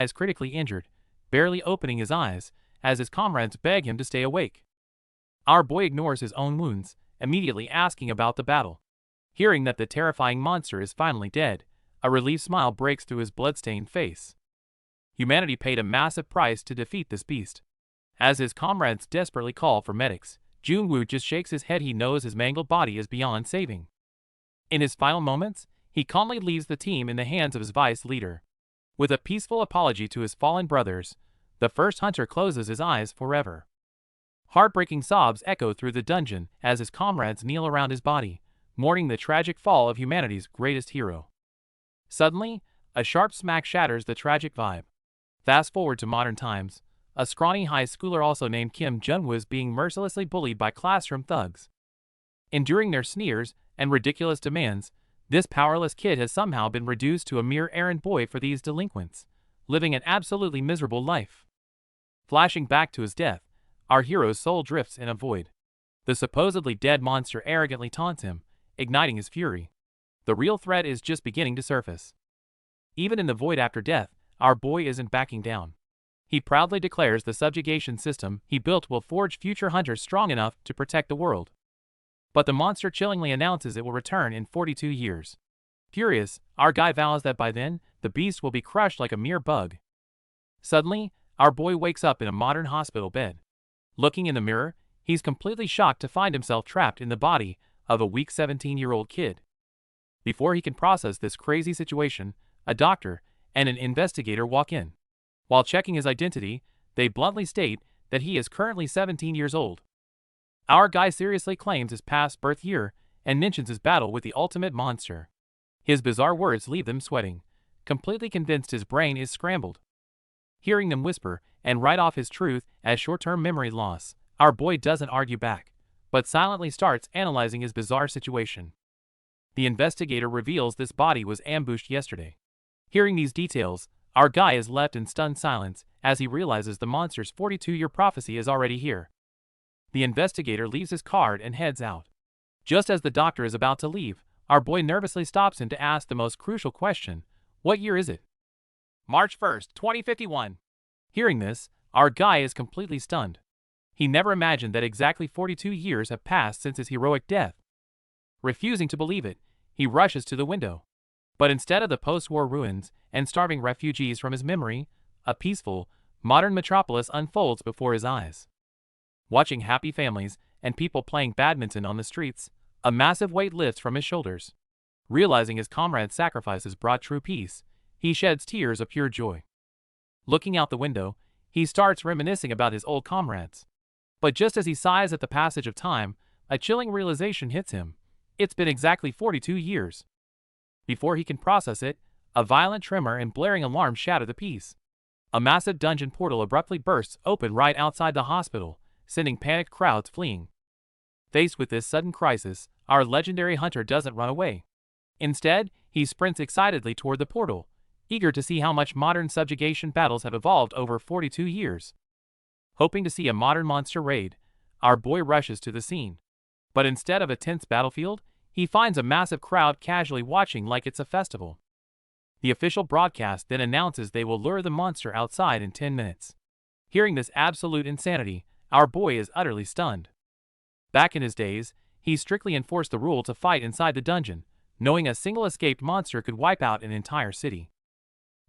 is critically injured, barely opening his eyes, as his comrades beg him to stay awake. Our boy ignores his own wounds, immediately asking about the battle. Hearing that the terrifying monster is finally dead, a relieved smile breaks through his bloodstained face. Humanity paid a massive price to defeat this beast. As his comrades desperately call for medics, Junwoo just shakes his head. He knows his mangled body is beyond saving. In his final moments, he calmly leaves the team in the hands of his vice leader. With a peaceful apology to his fallen brothers, the first hunter closes his eyes forever. Heartbreaking sobs echo through the dungeon as his comrades kneel around his body, mourning the tragic fall of humanity's greatest hero. Suddenly, a sharp smack shatters the tragic vibe. Fast forward to modern times, a scrawny high schooler also named Kim Junwoo is being mercilessly bullied by classroom thugs. Enduring their sneers and ridiculous demands, this powerless kid has somehow been reduced to a mere errand boy for these delinquents, living an absolutely miserable life. Flashing back to his death, our hero's soul drifts in a void. The supposedly dead monster arrogantly taunts him, igniting his fury. The real threat is just beginning to surface. Even in the void after death, our boy isn't backing down. He proudly declares the subjugation system he built will forge future hunters strong enough to protect the world. But the monster chillingly announces it will return in 42 years. Furious, our guy vows that by then, the beast will be crushed like a mere bug. Suddenly, our boy wakes up in a modern hospital bed. Looking in the mirror, he's completely shocked to find himself trapped in the body of a weak 17-year-old kid. Before he can process this crazy situation, a doctor and an investigator walk in. While checking his identity, they bluntly state that he is currently 17 years old. Our guy seriously claims his past birth year and mentions his battle with the ultimate monster. His bizarre words leave them sweating, completely convinced his brain is scrambled. Hearing them whisper and write off his truth as short-term memory loss, our boy doesn't argue back, but silently starts analyzing his bizarre situation. The investigator reveals this body was ambushed yesterday. Hearing these details, our guy is left in stunned silence as he realizes the monster's 42-year prophecy is already here. The investigator leaves his card and heads out. Just as the doctor is about to leave, our boy nervously stops him to ask the most crucial question: what year is it? March 1st, 2051. Hearing this, our guy is completely stunned. He never imagined that exactly 42 years have passed since his heroic death. Refusing to believe it, he rushes to the window. But instead of the post-war ruins and starving refugees from his memory, a peaceful, modern metropolis unfolds before his eyes. Watching happy families and people playing badminton on the streets, a massive weight lifts from his shoulders. Realizing his comrades' sacrifices brought true peace, he sheds tears of pure joy. Looking out the window, he starts reminiscing about his old comrades. But just as he sighs at the passage of time, a chilling realization hits him. It's been exactly 42 years. Before he can process it, a violent tremor and blaring alarm shatter the peace. A massive dungeon portal abruptly bursts open right outside the hospital, sending panicked crowds fleeing. Faced with this sudden crisis, our legendary hunter doesn't run away. Instead, he sprints excitedly toward the portal, eager to see how much modern subjugation battles have evolved over 42 years. Hoping to see a modern monster raid, our boy rushes to the scene. But instead of a tense battlefield, he finds a massive crowd casually watching like it's a festival. The official broadcast then announces they will lure the monster outside in 10 minutes. Hearing this absolute insanity, our boy is utterly stunned. Back in his days, he strictly enforced the rule to fight inside the dungeon, knowing a single escaped monster could wipe out an entire city.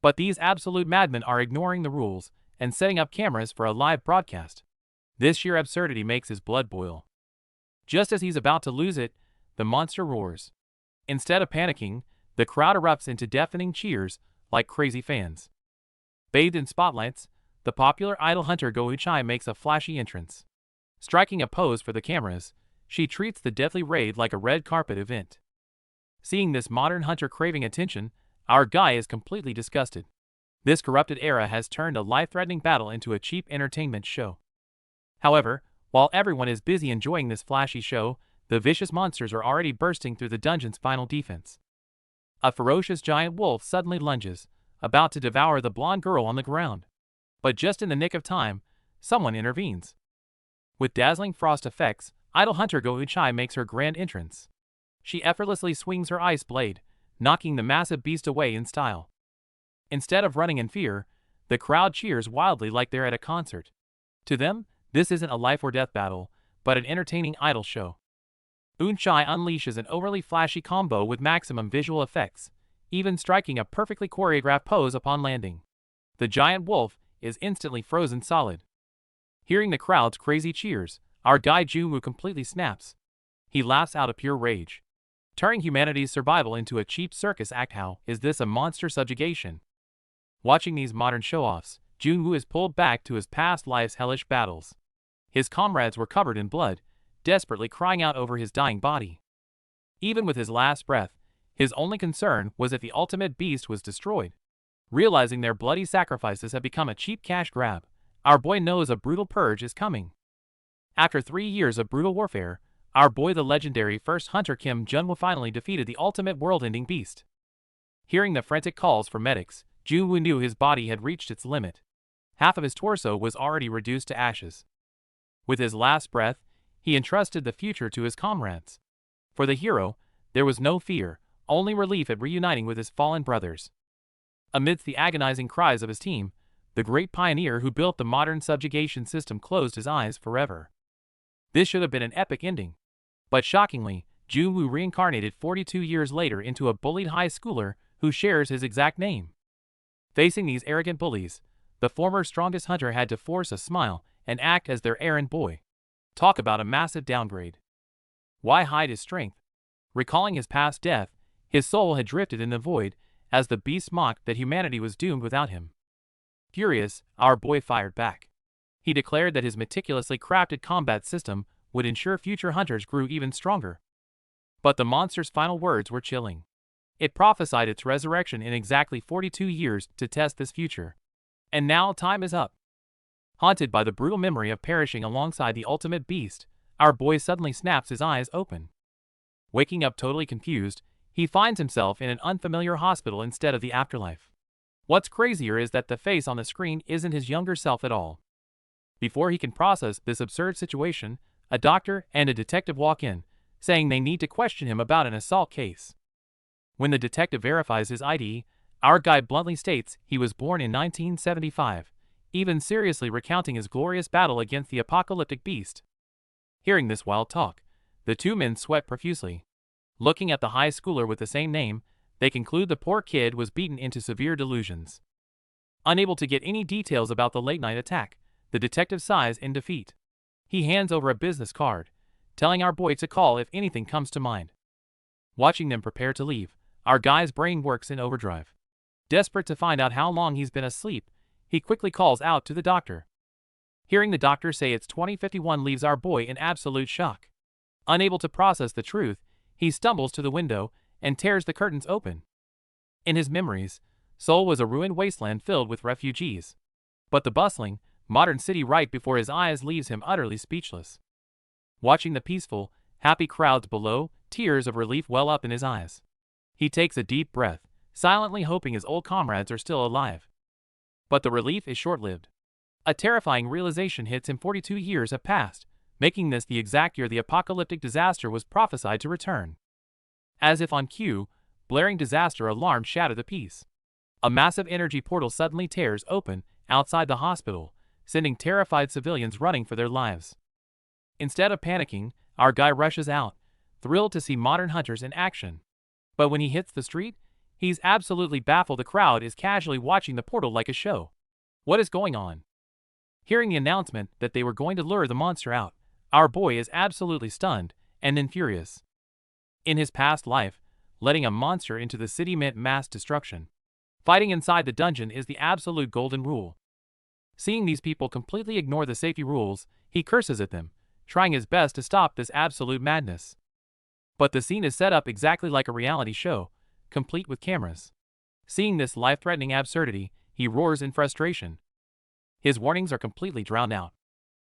But these absolute madmen are ignoring the rules and setting up cameras for a live broadcast. This sheer absurdity makes his blood boil. Just as he's about to lose it, the monster roars. Instead of panicking, the crowd erupts into deafening cheers like crazy fans. Bathed in spotlights, the popular idol hunter Go Uchai makes a flashy entrance. Striking a pose for the cameras, she treats the deathly raid like a red carpet event. Seeing this modern hunter craving attention, our guy is completely disgusted. This corrupted era has turned a life-threatening battle into a cheap entertainment show. However, while everyone is busy enjoying this flashy show, the vicious monsters are already bursting through the dungeon's final defense. A ferocious giant wolf suddenly lunges, about to devour the blonde girl on the ground. But just in the nick of time, someone intervenes. With dazzling frost effects, idol hunter Go Uchai makes her grand entrance. She effortlessly swings her ice blade, knocking the massive beast away in style. Instead of running in fear, The crowd cheers wildly like they're at a concert. To them, this isn't a life or death battle, but an entertaining idol show. Eunchai unleashes an overly flashy combo with maximum visual effects, even striking a perfectly choreographed pose upon landing. The giant wolf is instantly frozen solid. Hearing the crowd's crazy cheers, our guy Junwoo completely snaps. He laughs out of pure rage. Turning humanity's survival into a cheap circus act. How is this a monster subjugation? Watching these modern show-offs, Junwoo is pulled back to his past life's hellish battles. His comrades were covered in blood, desperately crying out over his dying body. Even with his last breath, his only concern was that the ultimate beast was destroyed. Realizing their bloody sacrifices have become a cheap cash grab, our boy knows a brutal purge is coming. After 3 years of brutal warfare, our boy the legendary first hunter Kim Junwoo finally defeated the ultimate world-ending beast. Hearing the frantic calls for medics, Junwoo knew his body had reached its limit. Half of his torso was already reduced to ashes. With his last breath, he entrusted the future to his comrades. For the hero, there was no fear, only relief at reuniting with his fallen brothers. Amidst the agonizing cries of his team, the great pioneer who built the modern subjugation system closed his eyes forever. This should have been an epic ending. But shockingly, Junwoo reincarnated 42 years later into a bullied high schooler who shares his exact name. Facing these arrogant bullies, the former strongest hunter had to force a smile and act as their errand boy. Talk about a massive downgrade. Why hide his strength? Recalling his past death, his soul had drifted in the void as the beast mocked that humanity was doomed without him. Furious, our boy fired back. He declared that his meticulously crafted combat system would ensure future hunters grew even stronger. But the monster's final words were chilling. It prophesied its resurrection in exactly 42 years to test this future. And now time is up. Haunted by the brutal memory of perishing alongside the ultimate beast, our boy suddenly snaps his eyes open. Waking up totally confused, he finds himself in an unfamiliar hospital instead of the afterlife. What's crazier is that the face on the screen isn't his younger self at all. Before he can process this absurd situation, a doctor and a detective walk in, saying they need to question him about an assault case. When the detective verifies his ID, our guy bluntly states he was born in 1975, even seriously recounting his glorious battle against the apocalyptic beast. Hearing this wild talk, the two men sweat profusely. Looking at the high schooler with the same name, they conclude the poor kid was beaten into severe delusions. Unable to get any details about the late-night attack, the detective sighs in defeat. He hands over a business card, telling our boy to call if anything comes to mind. Watching them prepare to leave, our guy's brain works in overdrive. Desperate to find out how long he's been asleep, he quickly calls out to the doctor. Hearing the doctor say it's 2051 leaves our boy in absolute shock. Unable to process the truth, he stumbles to the window and tears the curtains open. In his memories, Seoul was a ruined wasteland filled with refugees. But the bustling, modern city right before his eyes leaves him utterly speechless. Watching the peaceful, happy crowds below, tears of relief well up in his eyes. He takes a deep breath, silently hoping his old comrades are still alive. But the relief is short-lived. A terrifying realization hits him. 42 years have passed, making this the exact year the apocalyptic disaster was prophesied to return. As if on cue, blaring disaster alarms shatter the peace. A massive energy portal suddenly tears open outside the hospital, sending terrified civilians running for their lives. Instead of panicking, our guy rushes out, thrilled to see modern hunters in action. But when he hits the street, he's absolutely baffled. The crowd is casually watching the portal like a show. What is going on? Hearing the announcement that they were going to lure the monster out, our boy is absolutely stunned and then furious. In his past life, letting a monster into the city meant mass destruction. Fighting inside the dungeon is the absolute golden rule. Seeing these people completely ignore the safety rules, he curses at them, trying his best to stop this absolute madness. But the scene is set up exactly like a reality show, complete with cameras. Seeing this life-threatening absurdity, he roars in frustration. His warnings are completely drowned out.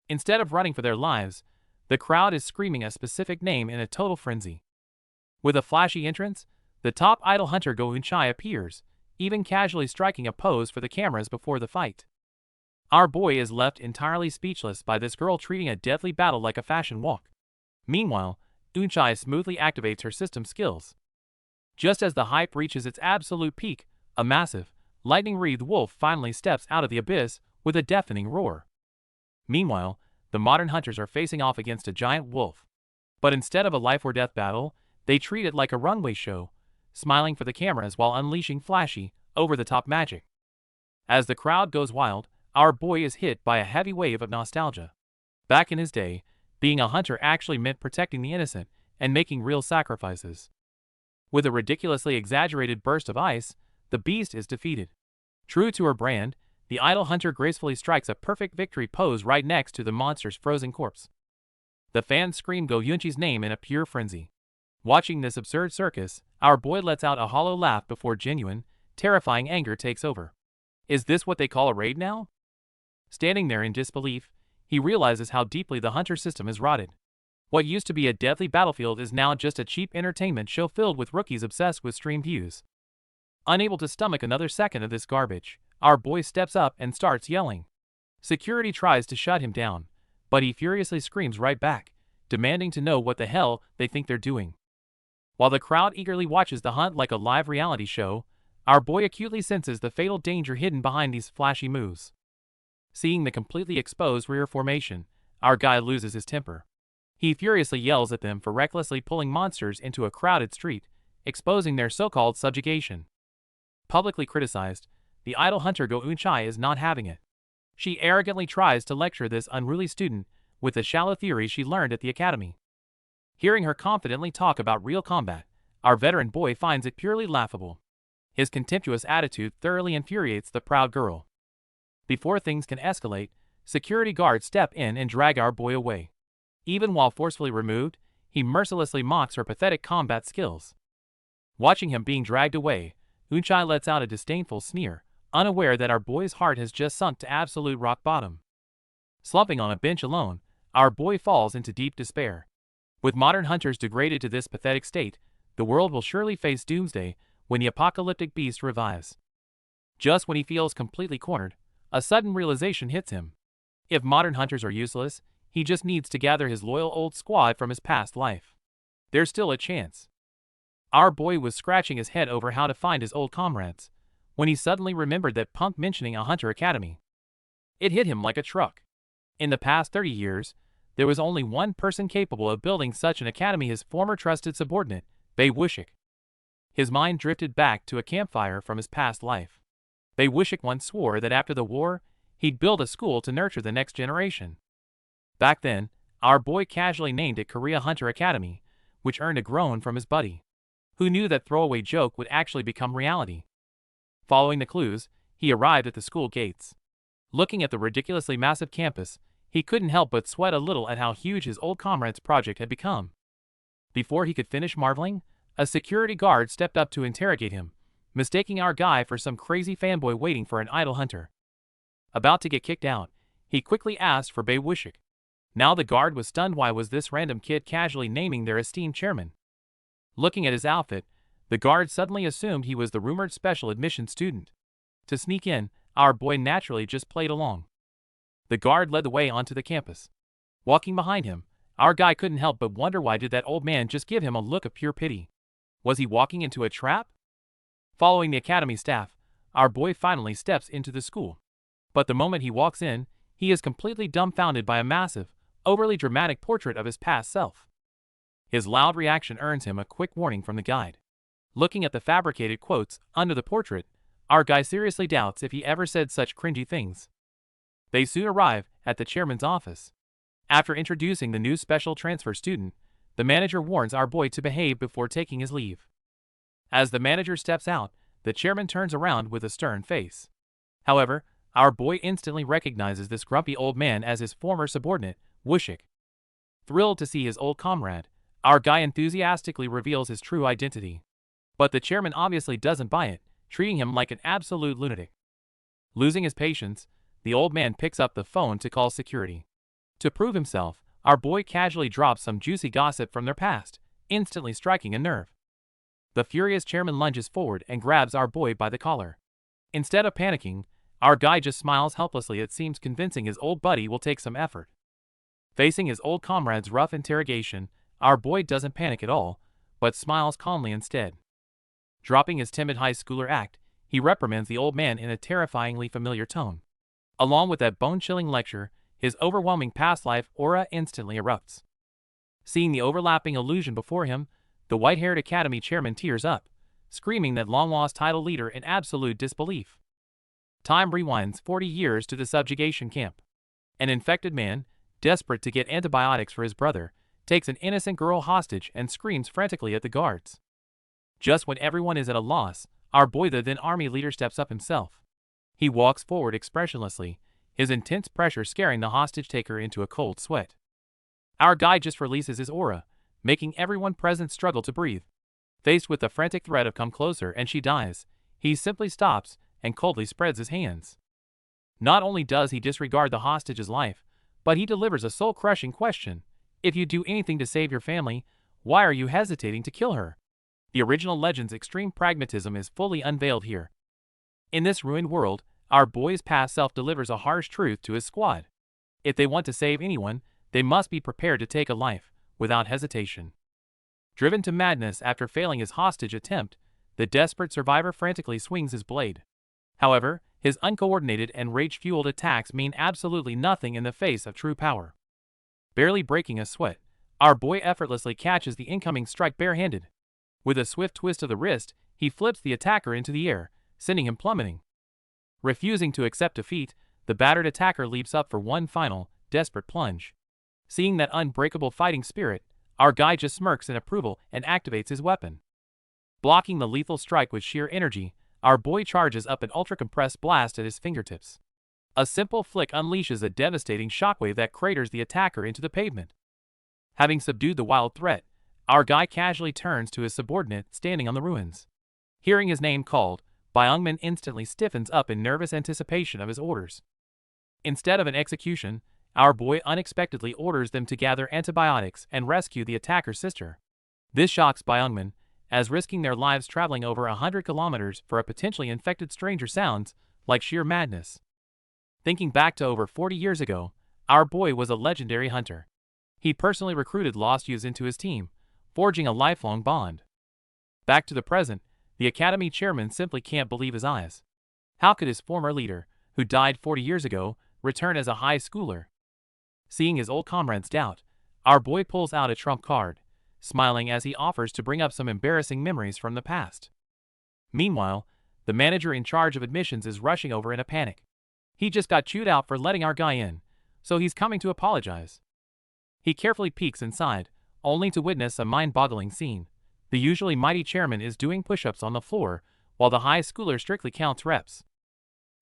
Instead of running for their lives, the crowd is screaming a specific name in a total frenzy. With a flashy entrance, the top idol hunter Go Eunchai appears, even casually striking a pose for the cameras before the fight. Our boy is left entirely speechless by this girl treating a deadly battle like a fashion walk. Meanwhile, Eunchai smoothly activates her system skills. Just as the hype reaches its absolute peak, a massive, lightning-wreathed wolf finally steps out of the abyss with a deafening roar. Meanwhile, the modern hunters are facing off against a giant wolf. But instead of a life-or-death battle, they treat it like a runway show, smiling for the cameras while unleashing flashy, over-the-top magic. As the crowd goes wild, our boy is hit by a heavy wave of nostalgia. Back in his day, being a hunter actually meant protecting the innocent and making real sacrifices. With a ridiculously exaggerated burst of ice, the beast is defeated. True to her brand, the idle hunter gracefully strikes a perfect victory pose right next to the monster's frozen corpse. The fans scream Go Yunchi's name in a pure frenzy. Watching this absurd circus, our boy lets out a hollow laugh before genuine, terrifying anger takes over. Is this what they call a raid now? Standing there in disbelief, he realizes how deeply the hunter system is rotted. What used to be a deadly battlefield is now just a cheap entertainment show filled with rookies obsessed with stream views. Unable to stomach another second of this garbage, our boy steps up and starts yelling. Security tries to shut him down, but he furiously screams right back, demanding to know what the hell they think they're doing. While the crowd eagerly watches the hunt like a live reality show, our boy acutely senses the fatal danger hidden behind these flashy moves. Seeing the completely exposed rear formation, our guy loses his temper. He furiously yells at them for recklessly pulling monsters into a crowded street, exposing their so-called subjugation. Publicly criticized, the idle hunter Go Eunchai is not having it. She arrogantly tries to lecture this unruly student with the shallow theories she learned at the academy. Hearing her confidently talk about real combat, our veteran boy finds it purely laughable. His contemptuous attitude thoroughly infuriates the proud girl. Before things can escalate, security guards step in and drag our boy away. Even while forcefully removed, he mercilessly mocks her pathetic combat skills. Watching him being dragged away, Eunchai lets out a disdainful sneer, unaware that our boy's heart has just sunk to absolute rock bottom. Slumping on a bench alone, our boy falls into deep despair. With modern hunters degraded to this pathetic state, the world will surely face doomsday when the apocalyptic beast revives. Just when he feels completely cornered, a sudden realization hits him. If modern hunters are useless, he just needs to gather his loyal old squad from his past life. There's still a chance. Our boy was scratching his head over how to find his old comrades, when he suddenly remembered that punk mentioning a hunter academy. It hit him like a truck. In the past 30 years, there was only one person capable of building such an academy, his former trusted subordinate, Bei Wushik. His mind drifted back to a campfire from his past life. Bei Wushik once swore that after the war, he'd build a school to nurture the next generation. Back then, our boy casually named it Korea Hunter Academy, which earned a groan from his buddy. Who knew that throwaway joke would actually become reality? Following the clues, he arrived at the school gates. Looking at the ridiculously massive campus, he couldn't help but sweat a little at how huge his old comrade's project had become. Before he could finish marveling, a security guard stepped up to interrogate him, mistaking our guy for some crazy fanboy waiting for an idle hunter. About to get kicked out, he quickly asked for Bei Wushik. Now the guard was stunned. Why was this random kid casually naming their esteemed chairman? Looking at his outfit, the guard suddenly assumed he was the rumored special admission student. To sneak in, our boy naturally just played along. The guard led the way onto the campus. Walking behind him, our guy couldn't help but wonder, why did that old man just give him a look of pure pity? Was he walking into a trap? Following the academy staff, our boy finally steps into the school. But the moment he walks in, he is completely dumbfounded by a massive, overly dramatic portrait of his past self. His loud reaction earns him a quick warning from the guide. Looking at the fabricated quotes under the portrait, our guy seriously doubts if he ever said such cringy things. They soon arrive at the chairman's office. After introducing the new special transfer student, the manager warns our boy to behave before taking his leave. As the manager steps out, the chairman turns around with a stern face. However, our boy instantly recognizes this grumpy old man as his former subordinate, Wushik. Thrilled to see his old comrade, our guy enthusiastically reveals his true identity. But the chairman obviously doesn't buy it, treating him like an absolute lunatic. Losing his patience, the old man picks up the phone to call security. To prove himself, our boy casually drops some juicy gossip from their past, instantly striking a nerve. The furious chairman lunges forward and grabs our boy by the collar. Instead of panicking, our guy just smiles helplessly. It seems convincing his old buddy will take some effort. Facing his old comrade's rough interrogation, our boy doesn't panic at all, but smiles calmly instead. Dropping his timid high schooler act, he reprimands the old man in a terrifyingly familiar tone. Along with that bone-chilling lecture, his overwhelming past life aura instantly erupts. Seeing the overlapping illusion before him, the white-haired academy chairman tears up, screaming that long-lost title leader in absolute disbelief. Time rewinds 40 years to the subjugation camp. An infected man, desperate to get antibiotics for his brother, takes an innocent girl hostage and screams frantically at the guards. Just when everyone is at a loss, our boy the then army leader steps up himself. He walks forward expressionlessly, his intense pressure scaring the hostage-taker into a cold sweat. Our guy just releases his aura, making everyone present struggle to breathe. Faced with the frantic threat of come closer and she dies, he simply stops and coldly spreads his hands. Not only does he disregard the hostage's life, but he delivers a soul-crushing question. If you do anything to save your family, why are you hesitating to kill her? The original legend's extreme pragmatism is fully unveiled here. In this ruined world, our boy's past self delivers a harsh truth to his squad. If they want to save anyone, they must be prepared to take a life, without hesitation. Driven to madness after failing his hostage attempt, the desperate survivor frantically swings his blade. However, his uncoordinated and rage-fueled attacks mean absolutely nothing in the face of true power. Barely breaking a sweat, our boy effortlessly catches the incoming strike barehanded. With a swift twist of the wrist, he flips the attacker into the air, sending him plummeting. Refusing to accept defeat, the battered attacker leaps up for one final, desperate plunge. Seeing that unbreakable fighting spirit, our guy just smirks in approval and activates his weapon. Blocking the lethal strike with sheer energy, our boy charges up an ultra-compressed blast at his fingertips. A simple flick unleashes a devastating shockwave that craters the attacker into the pavement. Having subdued the wild threat, our guy casually turns to his subordinate standing on the ruins. Hearing his name called, Byungmin instantly stiffens up in nervous anticipation of his orders. Instead of an execution, our boy unexpectedly orders them to gather antibiotics and rescue the attacker's sister. This shocks Byungmin, as risking their lives traveling over 100 kilometers for a potentially infected stranger sounds like sheer madness. Thinking back to over 40 years ago, our boy was a legendary hunter. He personally recruited lost youths into his team, forging a lifelong bond. Back to the present, the academy chairman simply can't believe his eyes. How could his former leader, who died 40 years ago, return as a high schooler? Seeing his old comrades doubt, our boy pulls out a trump card, smiling as he offers to bring up some embarrassing memories from the past. Meanwhile, the manager in charge of admissions is rushing over in a panic. He just got chewed out for letting our guy in, so he's coming to apologize. He carefully peeks inside, only to witness a mind-boggling scene. The usually mighty chairman is doing push-ups on the floor, while the high schooler strictly counts reps.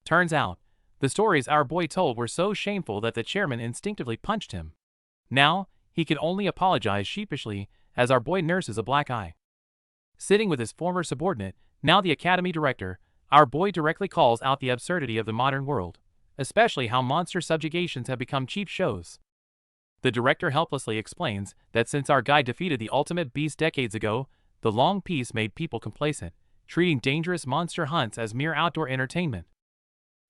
Turns out, the stories our boy told were so shameful that the chairman instinctively punched him. Now, he can only apologize sheepishly as our boy nurses a black eye. Sitting with his former subordinate, now the academy director, our boy directly calls out the absurdity of the modern world, especially how monster subjugations have become cheap shows. The director helplessly explains that since our guy defeated the ultimate beast decades ago, the long peace made people complacent, treating dangerous monster hunts as mere outdoor entertainment.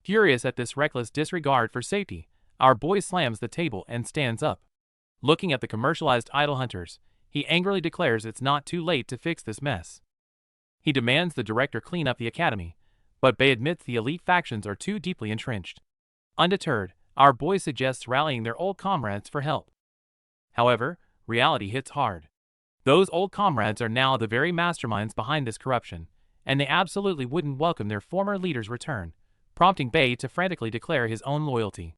Furious at this reckless disregard for safety, our boy slams the table and stands up. Looking at the commercialized idol hunters, he angrily declares it's not too late to fix this mess. He demands the director clean up the academy, but Bay admits the elite factions are too deeply entrenched. Undeterred, our boy suggests rallying their old comrades for help. However, reality hits hard. Those old comrades are now the very masterminds behind this corruption, and they absolutely wouldn't welcome their former leader's return, prompting Bay to frantically declare his own loyalty.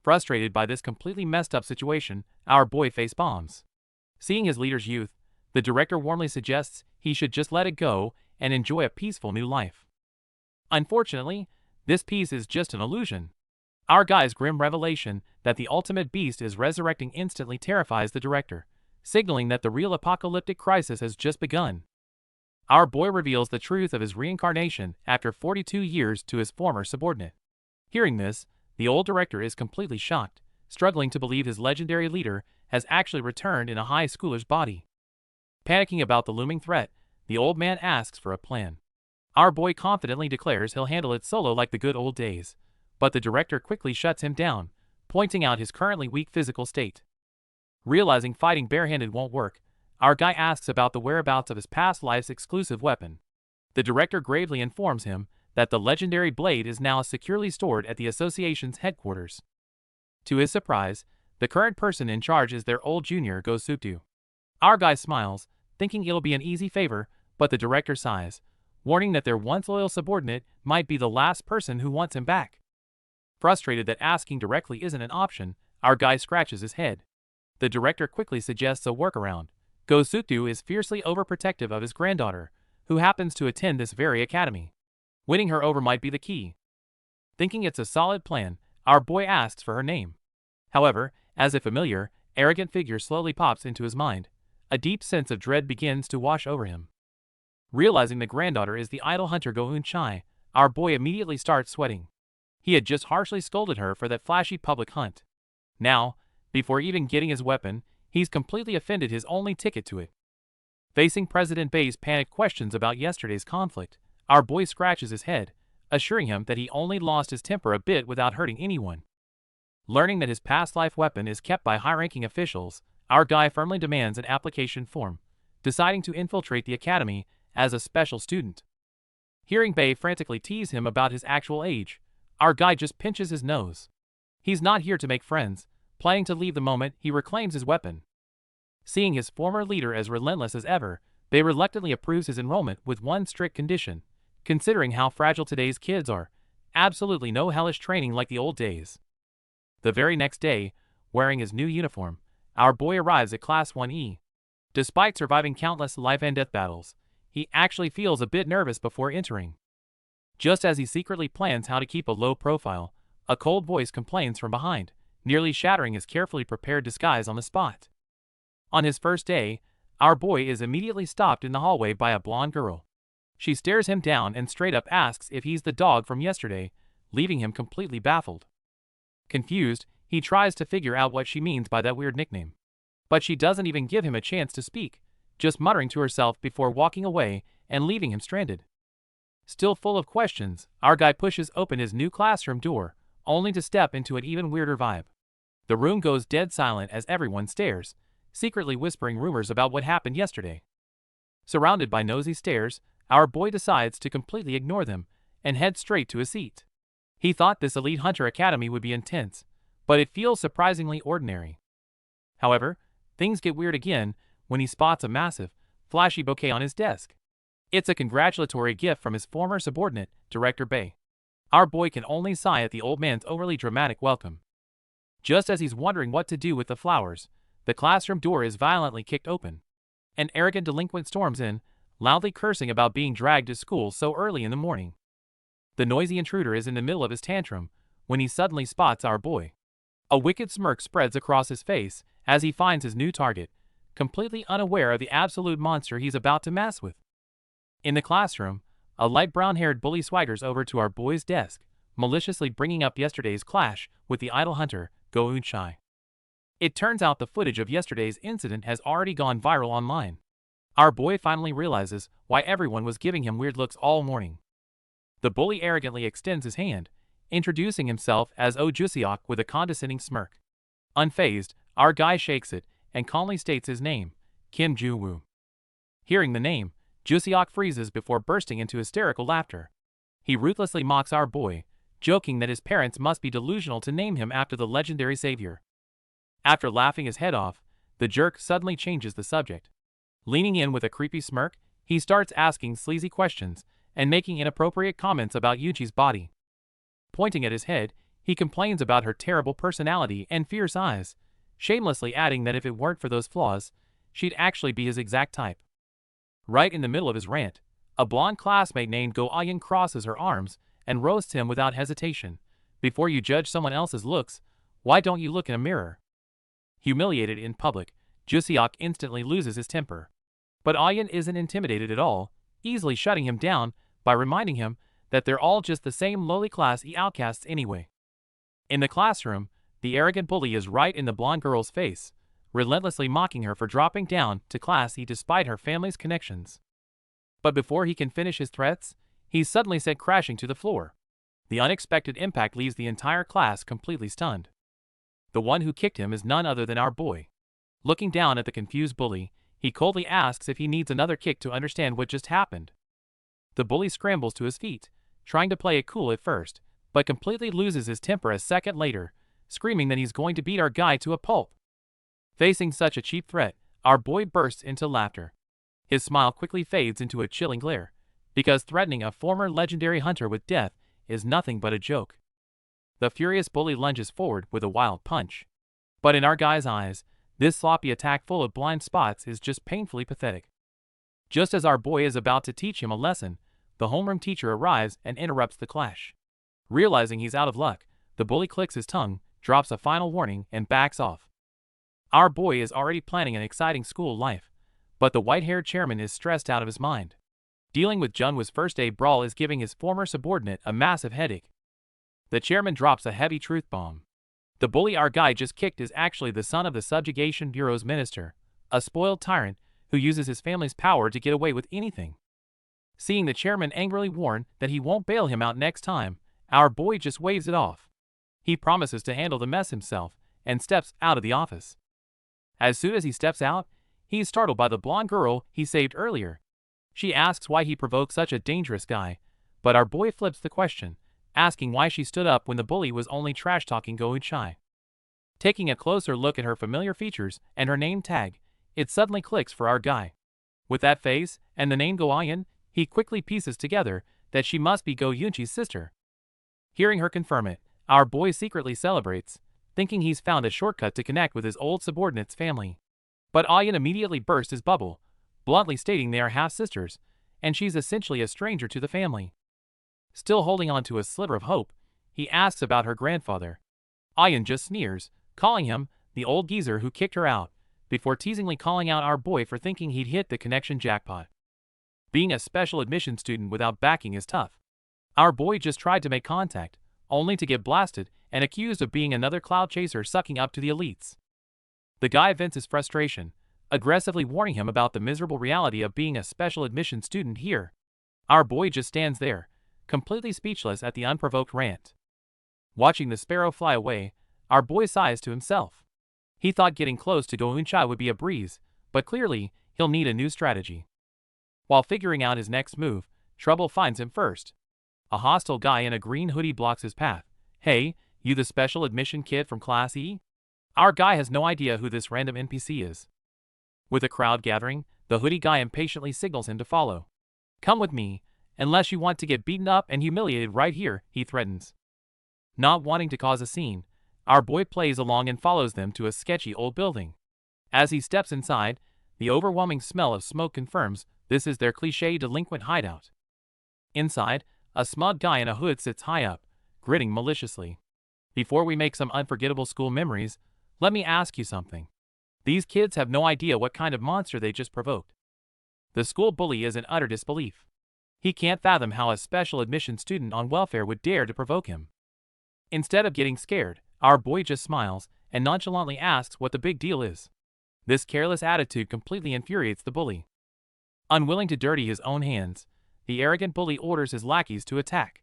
Frustrated by this completely messed up situation, our boy face bombs. Seeing his leader's youth, the director warmly suggests he should just let it go and enjoy a peaceful new life. Unfortunately, this peace is just an illusion. Our guy's grim revelation that the ultimate beast is resurrecting instantly terrifies the director, signaling that the real apocalyptic crisis has just begun. Our boy reveals the truth of his reincarnation after 42 years to his former subordinate. Hearing this, the old director is completely shocked, struggling to believe his legendary leader has actually returned in a high schooler's body. Panicking about the looming threat, the old man asks for a plan. Our boy confidently declares he'll handle it solo like the good old days, but the director quickly shuts him down, pointing out his currently weak physical state. Realizing fighting barehanded won't work, our guy asks about the whereabouts of his past life's exclusive weapon. The director gravely informs him that the legendary blade is now securely stored at the association's headquarters. To his surprise, the current person in charge is their old junior Go-Suptu. Our guy smiles, thinking it'll be an easy favor, but the director sighs, warning that their once loyal subordinate might be the last person who wants him back. Frustrated that asking directly isn't an option, our guy scratches his head. The director quickly suggests a workaround. Go-Suptu is fiercely overprotective of his granddaughter, who happens to attend this very academy. Winning her over might be the key. Thinking it's a solid plan, our boy asks for her name. However, as a familiar, arrogant figure slowly pops into his mind, a deep sense of dread begins to wash over him. Realizing the granddaughter is the idol hunter Go-Eun-Chai, our boy immediately starts sweating. He had just harshly scolded her for that flashy public hunt. Now, before even getting his weapon, he's completely offended his only ticket to it. Facing President Bei's panicked questions about yesterday's conflict, our boy scratches his head, assuring him that he only lost his temper a bit without hurting anyone. Learning that his past life weapon is kept by high-ranking officials, our guy firmly demands an application form, deciding to infiltrate the academy as a special student. Hearing Bei frantically tease him about his actual age, our guy just pinches his nose. He's not here to make friends, planning to leave the moment he reclaims his weapon. Seeing his former leader as relentless as ever, Bei reluctantly approves his enrollment with one strict condition. Considering how fragile today's kids are, absolutely no hellish training like the old days. The very next day, wearing his new uniform, our boy arrives at Class 1E. Despite surviving countless life and death battles, he actually feels a bit nervous before entering. Just as he secretly plans how to keep a low profile, a cold voice complains from behind, nearly shattering his carefully prepared disguise on the spot. On his first day, our boy is immediately stopped in the hallway by a blonde girl. She stares him down and straight up asks if he's the dog from yesterday, leaving him completely baffled. Confused, he tries to figure out what she means by that weird nickname. But she doesn't even give him a chance to speak, just muttering to herself before walking away and leaving him stranded. Still full of questions, our guy pushes open his new classroom door, only to step into an even weirder vibe. The room goes dead silent as everyone stares, secretly whispering rumors about what happened yesterday. Surrounded by nosy stares, our boy decides to completely ignore them and head straight to his seat. He thought this elite hunter academy would be intense, but it feels surprisingly ordinary. However, things get weird again when he spots a massive, flashy bouquet on his desk. It's a congratulatory gift from his former subordinate, Director Bei. Our boy can only sigh at the old man's overly dramatic welcome. Just as he's wondering what to do with the flowers, the classroom door is violently kicked open. An arrogant delinquent storms in, loudly cursing about being dragged to school so early in the morning. The noisy intruder is in the middle of his tantrum when he suddenly spots our boy. A wicked smirk spreads across his face as he finds his new target, completely unaware of the absolute monster he's about to mess with. In the classroom, a light brown-haired bully swaggers over to our boy's desk, maliciously bringing up yesterday's clash with the idol hunter, Go-Eun-Chai. It turns out the footage of yesterday's incident has already gone viral online. Our boy finally realizes why everyone was giving him weird looks all morning. The bully arrogantly extends his hand, introducing himself as Oh Jusiok with a condescending smirk. Unfazed, our guy shakes it and calmly states his name, Kim Ju-woo. Hearing the name, Jusiok freezes before bursting into hysterical laughter. He ruthlessly mocks our boy, joking that his parents must be delusional to name him after the legendary savior. After laughing his head off, the jerk suddenly changes the subject. Leaning in with a creepy smirk, he starts asking sleazy questions and making inappropriate comments about Yuji's body. Pointing at his head, he complains about her terrible personality and fierce eyes, shamelessly adding that if it weren't for those flaws, she'd actually be his exact type. Right in the middle of his rant, a blonde classmate named Go-Ayan crosses her arms and roasts him without hesitation. Before you judge someone else's looks, why don't you look in a mirror? Humiliated in public, Jusiok instantly loses his temper. But Ayan isn't intimidated at all, easily shutting him down by reminding him that they're all just the same lowly class E outcasts anyway. In the classroom, the arrogant bully is right in the blonde girl's face, relentlessly mocking her for dropping down to class E despite her family's connections. But before he can finish his threats, he's suddenly sent crashing to the floor. The unexpected impact leaves the entire class completely stunned. The one who kicked him is none other than our boy. Looking down at the confused bully, he coldly asks if he needs another kick to understand what just happened. The bully scrambles to his feet, trying to play it cool at first, but completely loses his temper a second later, screaming that he's going to beat our guy to a pulp. Facing such a cheap threat, our boy bursts into laughter. His smile quickly fades into a chilling glare, because threatening a former legendary hunter with death is nothing but a joke. The furious bully lunges forward with a wild punch. But in our guy's eyes, this sloppy attack full of blind spots is just painfully pathetic. Just as our boy is about to teach him a lesson, the homeroom teacher arrives and interrupts the clash. Realizing he's out of luck, the bully clicks his tongue, drops a final warning, and backs off. Our boy is already planning an exciting school life, but the white-haired chairman is stressed out of his mind. Dealing with Junwa's first day brawl is giving his former subordinate a massive headache. The chairman drops a heavy truth bomb. The bully our guy just kicked is actually the son of the Subjugation Bureau's minister, a spoiled tyrant who uses his family's power to get away with anything. Seeing the chairman angrily warn that he won't bail him out next time, our boy just waves it off. He promises to handle the mess himself and steps out of the office. As soon as he steps out, he is startled by the blonde girl he saved earlier. She asks why he provoked such a dangerous guy, but our boy flips the question, asking why she stood up when the bully was only trash-talking Go-Chai. Taking a closer look at her familiar features and her name tag, it suddenly clicks for our guy. With that face and the name Go-Ayan, he quickly pieces together that she must be Go-Yunchi's sister. Hearing her confirm it, our boy secretly celebrates, thinking he's found a shortcut to connect with his old subordinate's family. But Ayan immediately bursts his bubble, bluntly stating they are half-sisters, and she's essentially a stranger to the family. Still holding on to a sliver of hope, he asks about her grandfather. Ayan just sneers, calling him the old geezer who kicked her out, before teasingly calling out our boy for thinking he'd hit the connection jackpot. Being a special admission student without backing is tough. Our boy just tried to make contact, only to get blasted and accused of being another cloud chaser sucking up to the elites. The guy vents his frustration, aggressively warning him about the miserable reality of being a special admission student here. Our boy just stands there, completely speechless at the unprovoked rant. Watching the sparrow fly away, our boy sighs to himself. He thought getting close to Go-Chai would be a breeze, but clearly, he'll need a new strategy. While figuring out his next move, trouble finds him first. A hostile guy in a green hoodie blocks his path. Hey, you the special admission kid from Class E? Our guy has no idea who this random NPC is. With a crowd gathering, the hoodie guy impatiently signals him to follow. Come with me, unless you want to get beaten up and humiliated right here, he threatens. Not wanting to cause a scene, our boy plays along and follows them to a sketchy old building. As he steps inside, the overwhelming smell of smoke confirms this is their cliché delinquent hideout. Inside, a smug guy in a hood sits high up, grinning maliciously. Before we make some unforgettable school memories, let me ask you something. These kids have no idea what kind of monster they just provoked. The school bully is in utter disbelief. He can't fathom how a special admission student on welfare would dare to provoke him. Instead of getting scared, our boy just smiles and nonchalantly asks what the big deal is. This careless attitude completely infuriates the bully. Unwilling to dirty his own hands, the arrogant bully orders his lackeys to attack.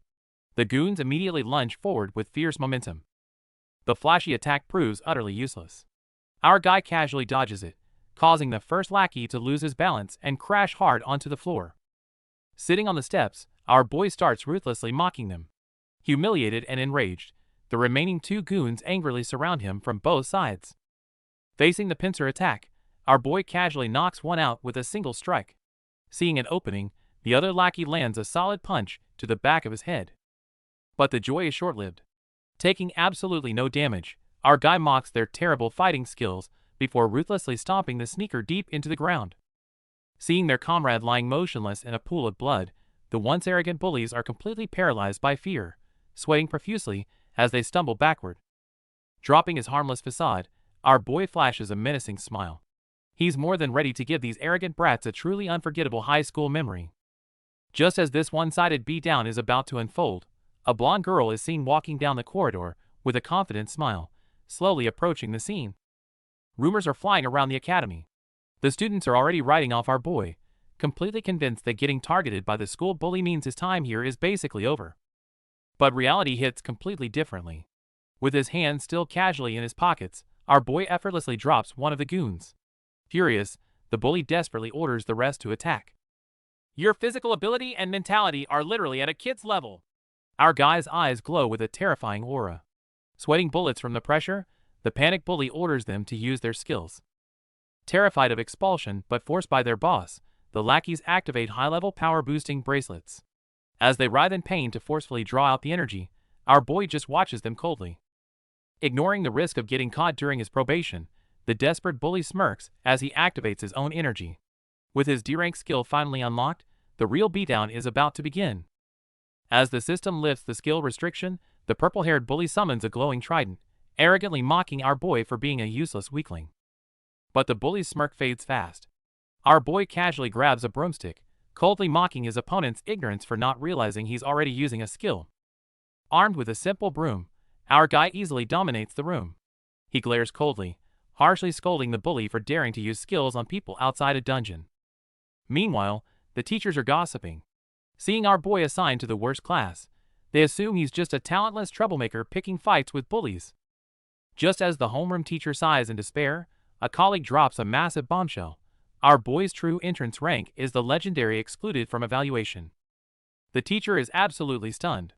The goons immediately lunge forward with fierce momentum. The flashy attack proves utterly useless. Our guy casually dodges it, causing the first lackey to lose his balance and crash hard onto the floor. Sitting on the steps, our boy starts ruthlessly mocking them. Humiliated and enraged, the remaining two goons angrily surround him from both sides. Facing the pincer attack, our boy casually knocks one out with a single strike. Seeing an opening, the other lackey lands a solid punch to the back of his head. But the joy is short-lived. Taking absolutely no damage, our guy mocks their terrible fighting skills before ruthlessly stomping the sneaker deep into the ground. Seeing their comrade lying motionless in a pool of blood, the once arrogant bullies are completely paralyzed by fear, sweating profusely as they stumble backward. Dropping his harmless facade, our boy flashes a menacing smile. He's more than ready to give these arrogant brats a truly unforgettable high school memory. Just as this one-sided beatdown is about to unfold, a blonde girl is seen walking down the corridor with a confident smile, slowly approaching the scene. Rumors are flying around the academy. The students are already writing off our boy, completely convinced that getting targeted by the school bully means his time here is basically over. But reality hits completely differently. With his hands still casually in his pockets, our boy effortlessly drops one of the goons. Furious, the bully desperately orders the rest to attack. Your physical ability and mentality are literally at a kid's level. Our guy's eyes glow with a terrifying aura. Sweating bullets from the pressure, the panicked bully orders them to use their skills. Terrified of expulsion but forced by their boss, the lackeys activate high-level power-boosting bracelets. As they writhe in pain to forcefully draw out the energy, our boy just watches them coldly. Ignoring the risk of getting caught during his probation, the desperate bully smirks as he activates his own energy. With his D-rank skill finally unlocked, the real beatdown is about to begin. As the system lifts the skill restriction, the purple-haired bully summons a glowing trident, arrogantly mocking our boy for being a useless weakling. But the bully's smirk fades fast. Our boy casually grabs a broomstick, coldly mocking his opponent's ignorance for not realizing he's already using a skill. Armed with a simple broom, our guy easily dominates the room. He glares coldly, harshly scolding the bully for daring to use skills on people outside a dungeon. Meanwhile, the teachers are gossiping. Seeing our boy assigned to the worst class, they assume he's just a talentless troublemaker picking fights with bullies. Just as the homeroom teacher sighs in despair, a colleague drops a massive bombshell. Our boy's true entrance rank is the legendary excluded from evaluation. The teacher is absolutely stunned.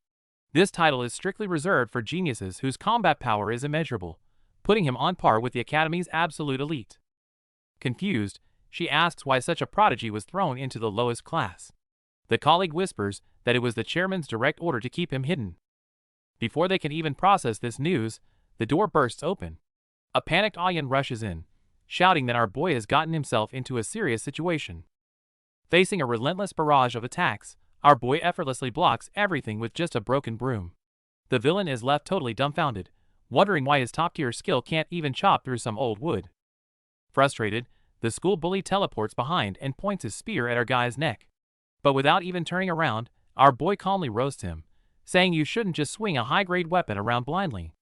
This title is strictly reserved for geniuses whose combat power is immeasurable, putting him on par with the Academy's absolute elite. Confused, she asks why such a prodigy was thrown into the lowest class. The colleague whispers that it was the chairman's direct order to keep him hidden. Before they can even process this news, the door bursts open. A panicked Ayan rushes in, shouting that our boy has gotten himself into a serious situation. Facing a relentless barrage of attacks, our boy effortlessly blocks everything with just a broken broom. The villain is left totally dumbfounded, wondering why his top-tier skill can't even chop through some old wood. Frustrated, the school bully teleports behind and points his spear at our guy's neck. But without even turning around, our boy calmly roasts him, saying you shouldn't just swing a high-grade weapon around blindly.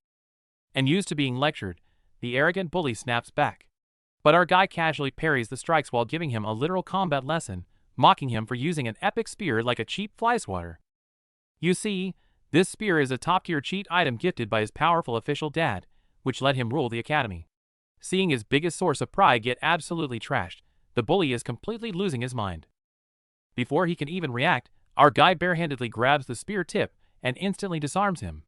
And used to being lectured, the arrogant bully snaps back. But our guy casually parries the strikes while giving him a literal combat lesson, mocking him for using an epic spear like a cheap fly swatter. You see, this spear is a top-tier cheat item gifted by his powerful official dad, which let him rule the academy. Seeing his biggest source of pride get absolutely trashed, the bully is completely losing his mind. Before he can even react, our guy barehandedly grabs the spear tip and instantly disarms him.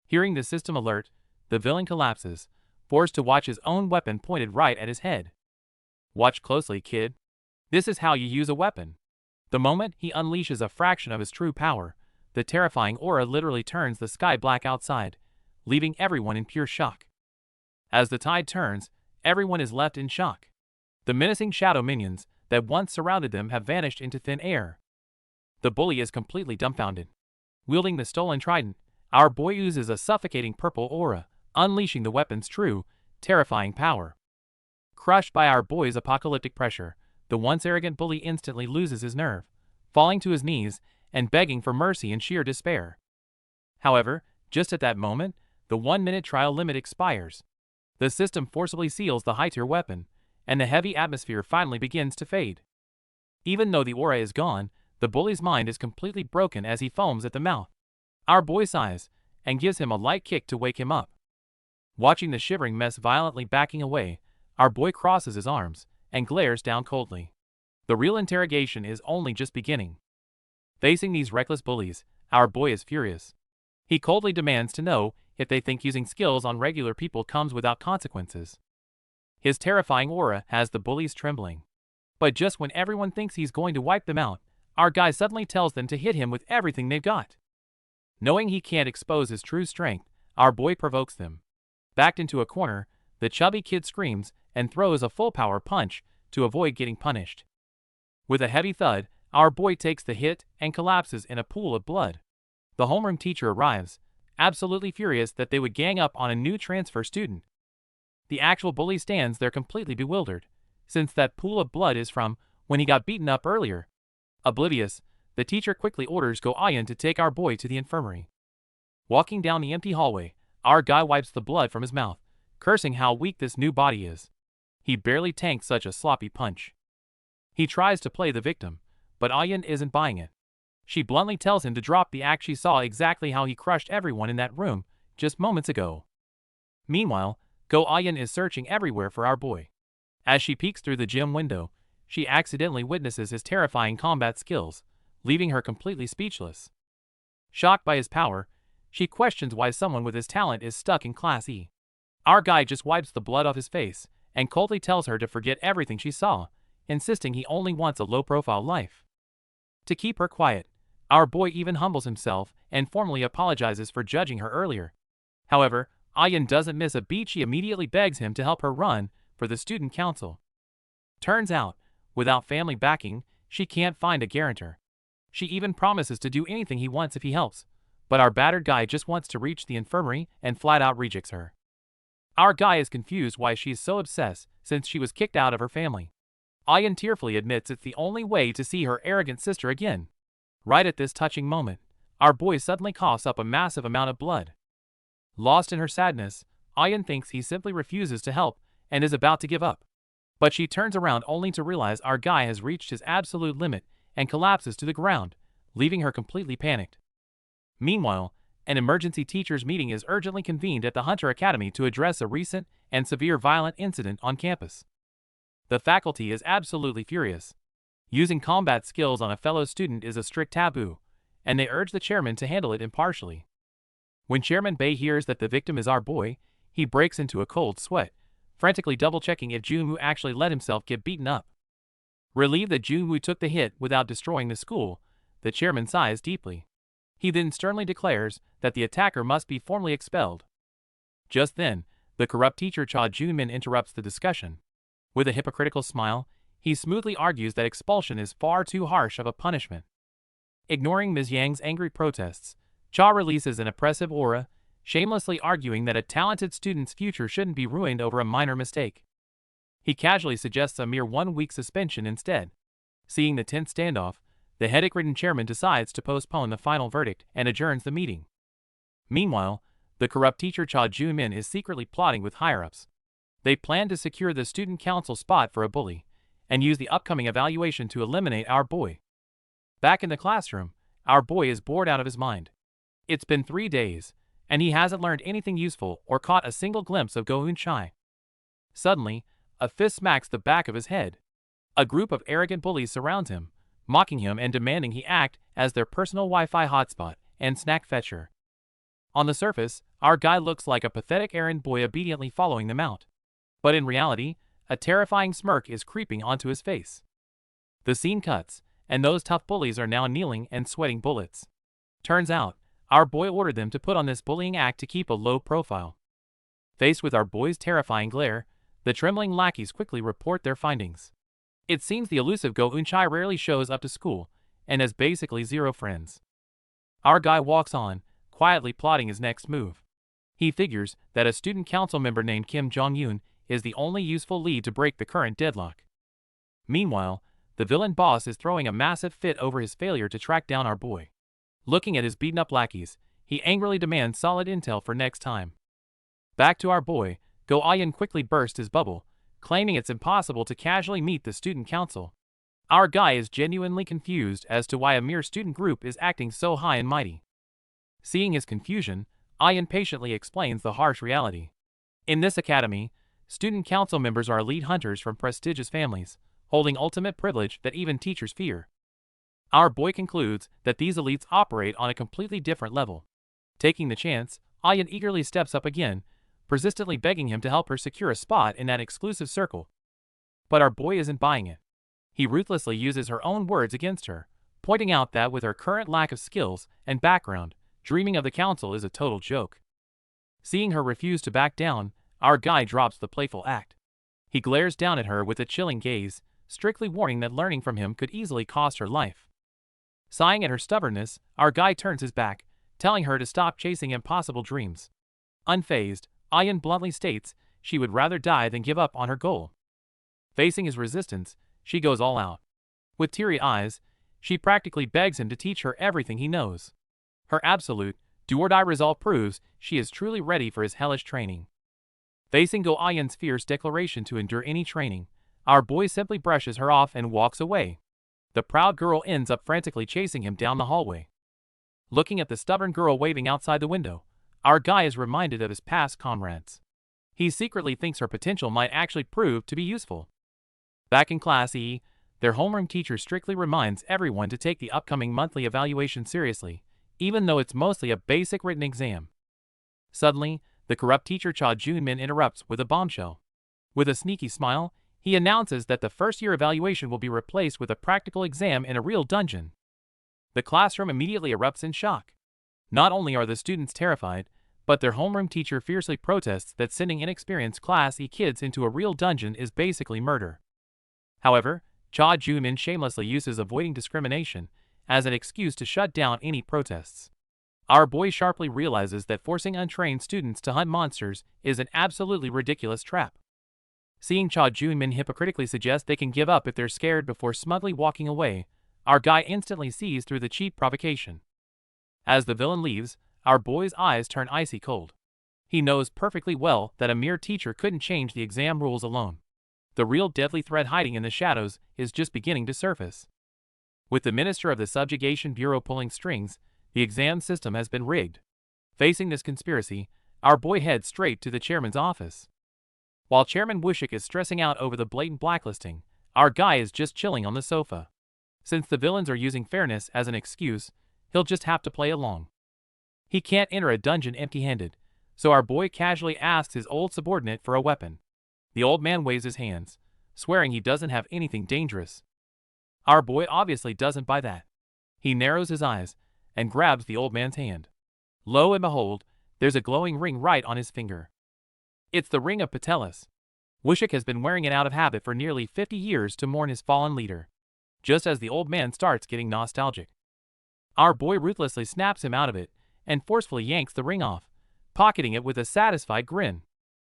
Hearing the system alert, the villain collapses, forced to watch his own weapon pointed right at his head. Watch closely, kid. This is how you use a weapon. The moment he unleashes a fraction of his true power, the terrifying aura literally turns the sky black outside, leaving everyone in pure shock. As the tide turns, everyone is left in shock. The menacing shadow minions that once surrounded them have vanished into thin air. The bully is completely dumbfounded. Wielding the stolen trident, our boy uses a suffocating purple aura, unleashing the weapon's true, terrifying power. Crushed by our boy's apocalyptic pressure, the once arrogant bully instantly loses his nerve, falling to his knees and begging for mercy in sheer despair. However, just at that moment, the 1-minute trial limit expires. The system forcibly seals the high-tier weapon, and the heavy atmosphere finally begins to fade. Even though the aura is gone, the bully's mind is completely broken as he foams at the mouth. Our boy sighs, and gives him a light kick to wake him up. Watching the shivering mess violently backing away, our boy crosses his arms, and glares down coldly. The real interrogation is only just beginning. Facing these reckless bullies, our boy is furious. He coldly demands to know if they think using skills on regular people comes without consequences. His terrifying aura has the bullies trembling. But just when everyone thinks he's going to wipe them out, our guy suddenly tells them to hit him with everything they've got. Knowing he can't expose his true strength, our boy provokes them. Backed into a corner, the chubby kid screams and throws a full-power punch to avoid getting punished. With a heavy thud, our boy takes the hit and collapses in a pool of blood. The homeroom teacher arrives, absolutely furious that they would gang up on a new transfer student. The actual bully stands there completely bewildered, since that pool of blood is from when he got beaten up earlier. Oblivious, the teacher quickly orders Go-Ayan to take our boy to the infirmary. Walking down the empty hallway, our guy wipes the blood from his mouth, cursing how weak this new body is. He barely tanked such a sloppy punch. He tries to play the victim, but Ayan isn't buying it. She bluntly tells him to drop the act she saw exactly how he crushed everyone in that room just moments ago. Meanwhile, Go-Ayan is searching everywhere for our boy. As she peeks through the gym window, she accidentally witnesses his terrifying combat skills, leaving her completely speechless. Shocked by his power, she questions why someone with his talent is stuck in Class E. Our guy just wipes the blood off his face and coldly tells her to forget everything she saw, insisting he only wants a low-profile life. To keep her quiet, our boy even humbles himself and formally apologizes for judging her earlier. However, Ayan doesn't miss a beat. She immediately begs him to help her run for the student council. Turns out, without family backing, she can't find a guarantor. She even promises to do anything he wants if he helps, but our battered guy just wants to reach the infirmary and flat out rejects her. Our guy is confused why she is so obsessed since she was kicked out of her family. Ayan tearfully admits it's the only way to see her arrogant sister again. Right at this touching moment, our boy suddenly coughs up a massive amount of blood. Lost in her sadness, Ayan thinks he simply refuses to help and is about to give up. But she turns around only to realize our guy has reached his absolute limit and collapses to the ground, leaving her completely panicked. Meanwhile, an emergency teachers meeting is urgently convened at the Hunter Academy to address a recent and severe violent incident on campus. The faculty is absolutely furious. Using combat skills on a fellow student is a strict taboo, and they urge the chairman to handle it impartially. When Chairman Bei hears that the victim is our boy, he breaks into a cold sweat, frantically double-checking if Junwoo actually let himself get beaten up. Relieved that Junwoo took the hit without destroying the school, the chairman sighs deeply. He then sternly declares that the attacker must be formally expelled. Just then, the corrupt teacher Cha Junmin interrupts the discussion. With a hypocritical smile, he smoothly argues that expulsion is far too harsh of a punishment. Ignoring Ms. Yang's angry protests, Cha releases an oppressive aura, shamelessly arguing that a talented student's future shouldn't be ruined over a minor mistake. He casually suggests a mere 1-week suspension instead. Seeing the tense standoff, the headache-ridden chairman decides to postpone the final verdict and adjourns the meeting. Meanwhile, the corrupt teacher Cha Junmin is secretly plotting with higher-ups. They plan to secure the student council spot for a bully, and use the upcoming evaluation to eliminate our boy. Back in the classroom, our boy is bored out of his mind. It's been 3 days, and he hasn't learned anything useful or caught a single glimpse of Go Eun-chai. Suddenly, a fist smacks the back of his head. A group of arrogant bullies surrounds him, mocking him and demanding he act as their personal Wi-Fi hotspot and snack fetcher. On the surface, our guy looks like a pathetic errand boy obediently following them out. But in reality, a terrifying smirk is creeping onto his face. The scene cuts, and those tough bullies are now kneeling and sweating bullets. Turns out, our boy ordered them to put on this bullying act to keep a low profile. Faced with our boy's terrifying glare, the trembling lackeys quickly report their findings. It seems the elusive Go Eun-chai rarely shows up to school, and has basically zero friends. Our guy walks on, quietly plotting his next move. He figures that a student council member named Kim Jong-yoon is the only useful lead to break the current deadlock. Meanwhile, the villain boss is throwing a massive fit over his failure to track down our boy. Looking at his beaten-up lackeys, he angrily demands solid intel for next time. Back to our boy, Go Ayan quickly bursts his bubble, claiming it's impossible to casually meet the student council. Our guy is genuinely confused as to why a mere student group is acting so high and mighty. Seeing his confusion, Ayan patiently explains the harsh reality. In this academy, student council members are elite hunters from prestigious families, holding ultimate privilege that even teachers fear. Our boy concludes that these elites operate on a completely different level. Taking the chance, Ayan eagerly steps up again, persistently begging him to help her secure a spot in that exclusive circle. But our boy isn't buying it. He ruthlessly uses her own words against her, pointing out that with her current lack of skills and background, dreaming of the council is a total joke. Seeing her refuse to back down, our guy drops the playful act. He glares down at her with a chilling gaze, strictly warning that learning from him could easily cost her life. Sighing at her stubbornness, our guy turns his back, telling her to stop chasing impossible dreams. Unfazed, Ayan bluntly states she would rather die than give up on her goal. Facing his resistance, she goes all out. With teary eyes, she practically begs him to teach her everything he knows. Her absolute, do-or-die resolve proves she is truly ready for his hellish training. Facing Go Ayan's fierce declaration to endure any training, our boy simply brushes her off and walks away. The proud girl ends up frantically chasing him down the hallway. Looking at the stubborn girl waving outside the window, our guy is reminded of his past comrades. He secretly thinks her potential might actually prove to be useful. Back in Class E, their homeroom teacher strictly reminds everyone to take the upcoming monthly evaluation seriously, even though it's mostly a basic written exam. Suddenly, the corrupt teacher Cha Jun-min interrupts with a bombshell. With a sneaky smile, he announces that the first-year evaluation will be replaced with a practical exam in a real dungeon. The classroom immediately erupts in shock. Not only are the students terrified, but their homeroom teacher fiercely protests that sending inexperienced Class E kids into a real dungeon is basically murder. However, Cha Jun-min shamelessly uses avoiding discrimination as an excuse to shut down any protests. Our boy sharply realizes that forcing untrained students to hunt monsters is an absolutely ridiculous trap. Seeing Cha Jun-min hypocritically suggest they can give up if they're scared before smugly walking away, our guy instantly sees through the cheap provocation. As the villain leaves, our boy's eyes turn icy cold. He knows perfectly well that a mere teacher couldn't change the exam rules alone. The real deadly threat hiding in the shadows is just beginning to surface. With the Minister of the Subjugation Bureau pulling strings, the exam system has been rigged. Facing this conspiracy, our boy heads straight to the chairman's office. While Chairman Wushik is stressing out over the blatant blacklisting, our guy is just chilling on the sofa. Since the villains are using fairness as an excuse, he'll just have to play along. He can't enter a dungeon empty-handed, so our boy casually asks his old subordinate for a weapon. The old man waves his hands, swearing he doesn't have anything dangerous. Our boy obviously doesn't buy that. He narrows his eyes and grabs the old man's hand. Lo and behold, there's a glowing ring right on his finger. It's the Ring of Patelis. Wushik has been wearing it out of habit for nearly 50 years to mourn his fallen leader. Just as the old man starts getting nostalgic, our boy ruthlessly snaps him out of it and forcefully yanks the ring off, pocketing it with a satisfied grin.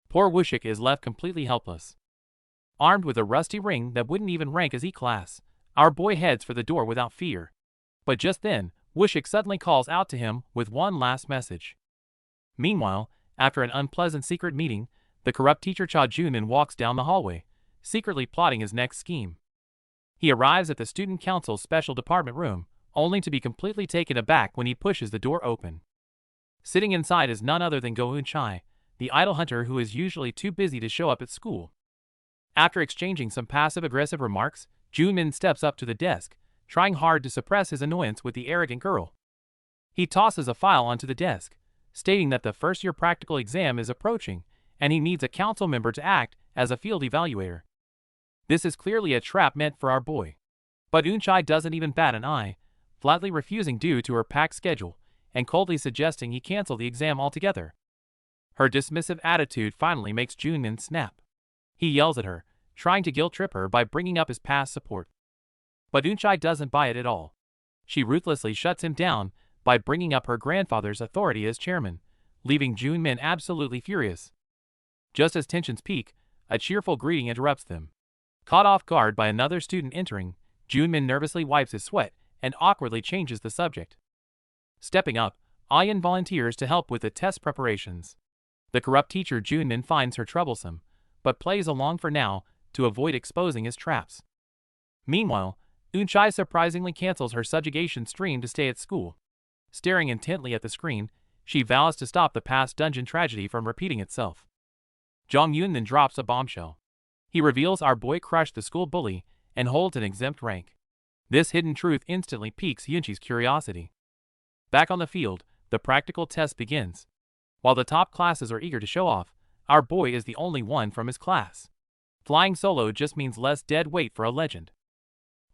Poor Wushik is left completely helpless. Armed with a rusty ring that wouldn't even rank as E-class, our boy heads for the door without fear. But just then, Wushik suddenly calls out to him with one last message. Meanwhile, after an unpleasant secret meeting, the corrupt teacher Cha Jun-min walks down the hallway, secretly plotting his next scheme. He arrives at the Student Council's special department room, only to be completely taken aback when he pushes the door open. Sitting inside is none other than Go Eun-chai, the idol hunter who is usually too busy to show up at school. After exchanging some passive-aggressive remarks, Jun-min steps up to the desk, trying hard to suppress his annoyance with the arrogant girl. He tosses a file onto the desk, stating that the first-year practical exam is approaching, and he needs a council member to act as a field evaluator. This is clearly a trap meant for our boy. But Eun-chai doesn't even bat an eye, flatly refusing due to her packed schedule, and coldly suggesting he cancel the exam altogether. Her dismissive attitude finally makes Jun-min snap. He yells at her, trying to guilt-trip her by bringing up his past support. But Eun-chai doesn't buy it at all. She ruthlessly shuts him down by bringing up her grandfather's authority as chairman, leaving Jun-min absolutely furious. Just as tensions peak, a cheerful greeting interrupts them. Caught off guard by another student entering, Jun-min nervously wipes his sweat and awkwardly changes the subject. Stepping up, Ayan volunteers to help with the test preparations. The corrupt teacher Jun-min finds her troublesome, but plays along for now to avoid exposing his traps. Meanwhile, Eun-chai surprisingly cancels her subjugation stream to stay at school. Staring intently at the screen, she vows to stop the past dungeon tragedy from repeating itself. Jong-yoon then drops a bombshell. He reveals our boy crushed the school bully and holds an exempt rank. This hidden truth instantly piques Yoon-chi's curiosity. Back on the field, the practical test begins. While the top classes are eager to show off, our boy is the only one from his class. Flying solo just means less dead weight for a legend.